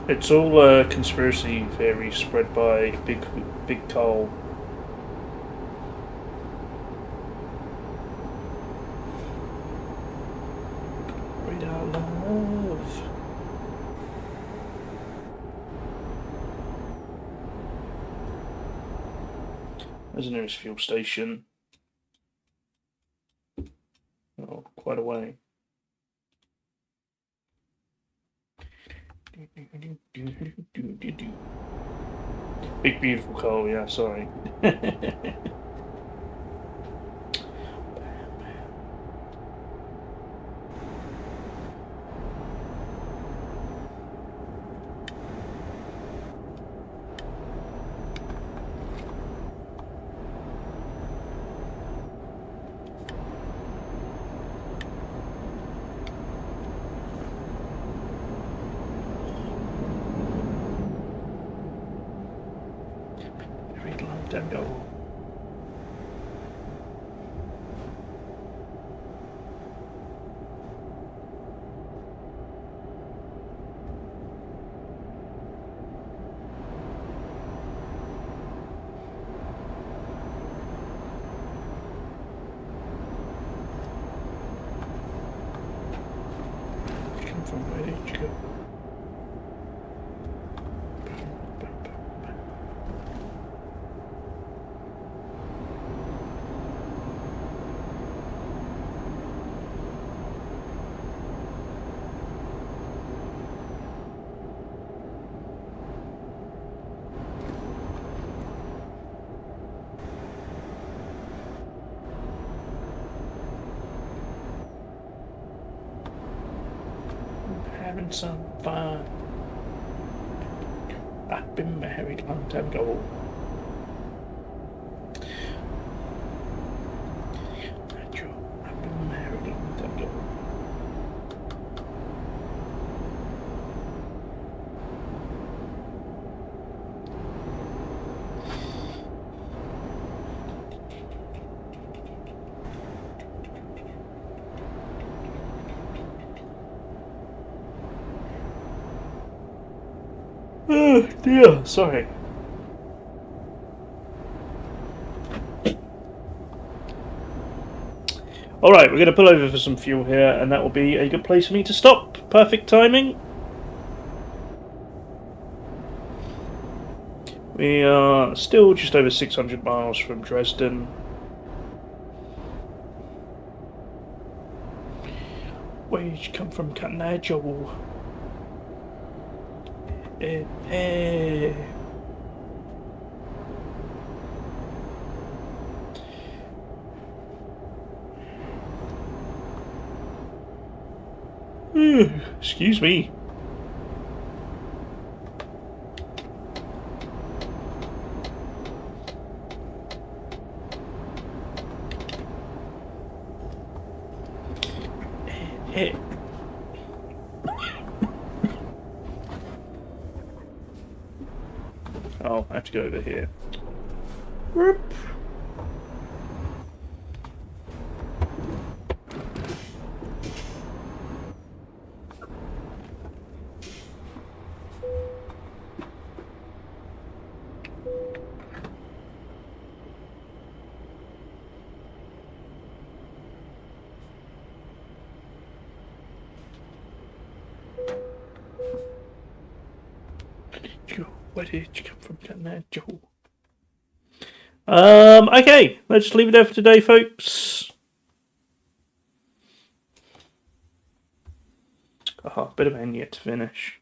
It's all conspiracy theories spread by Big Carl. Read out love. There's the nearest fuel station. Oh, quite a way. Big beautiful Carl, yeah, sorry. Very long time ago. Come from where did you go? Having some fun. I've been married a long time ago. I've been married a long time ago. Oh dear, sorry. Alright, we're going to pull over for some fuel here, and that will be a good place for me to stop. Perfect timing. We are still just over 600 miles from Dresden. Where did you come from, Cat Joel? Eh. Excuse me. Oh, I have to go over here. Whoop. Where did you come from, Joe? Okay, let's leave it there for today, folks. Oh, a bit of end yet to finish.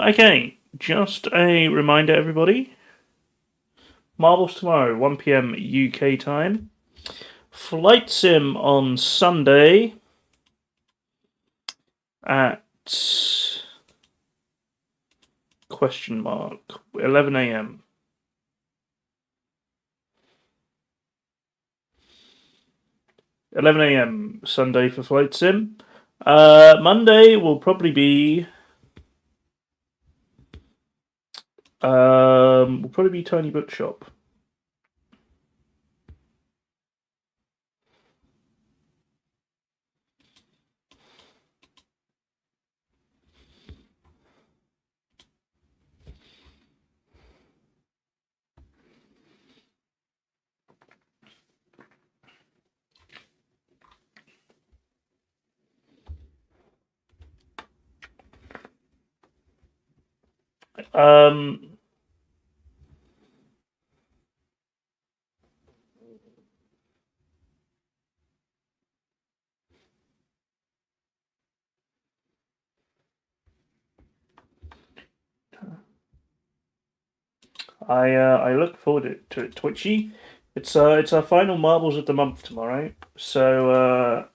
Okay, just a reminder, everybody. Marbles tomorrow, 1 p.m. UK time. Flight Sim on Sunday at question mark 11 a.m. Sunday for Flight Sim. Monday will probably be Tiny Bookshop. Um, I look forward to it, Twitchy. It's our final marbles of the month tomorrow, so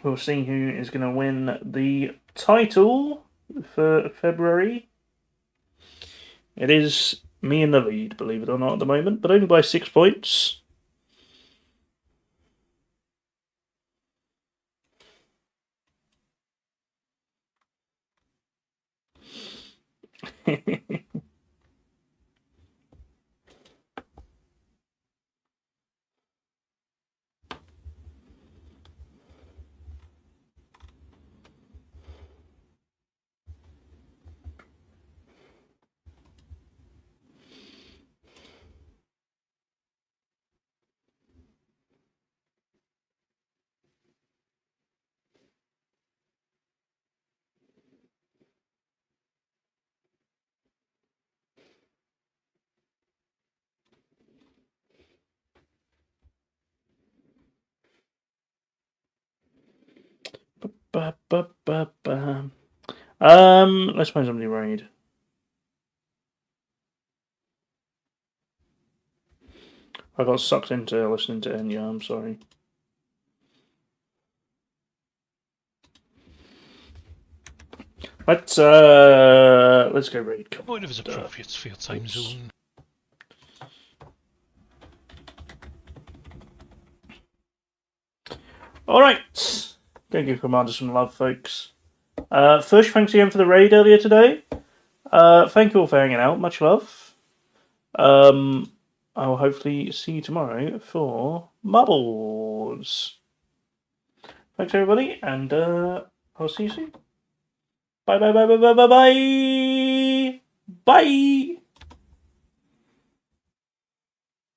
we'll see who is going to win the title for February. It is me in the lead, believe it or not, at the moment, but only by 6 points. Let's find somebody raid. I got sucked into listening to Enya, I'm sorry. Let's go raid. Come Whatever's appropriate for your time zone. Alright. Gonna give Commander some love, folks. First, thanks again for the raid earlier today. Thank you all for hanging out. Much love. I will hopefully see you tomorrow for Marbles. Thanks, everybody, and I'll see you soon. Bye, bye, bye, bye, bye, bye, bye. Bye.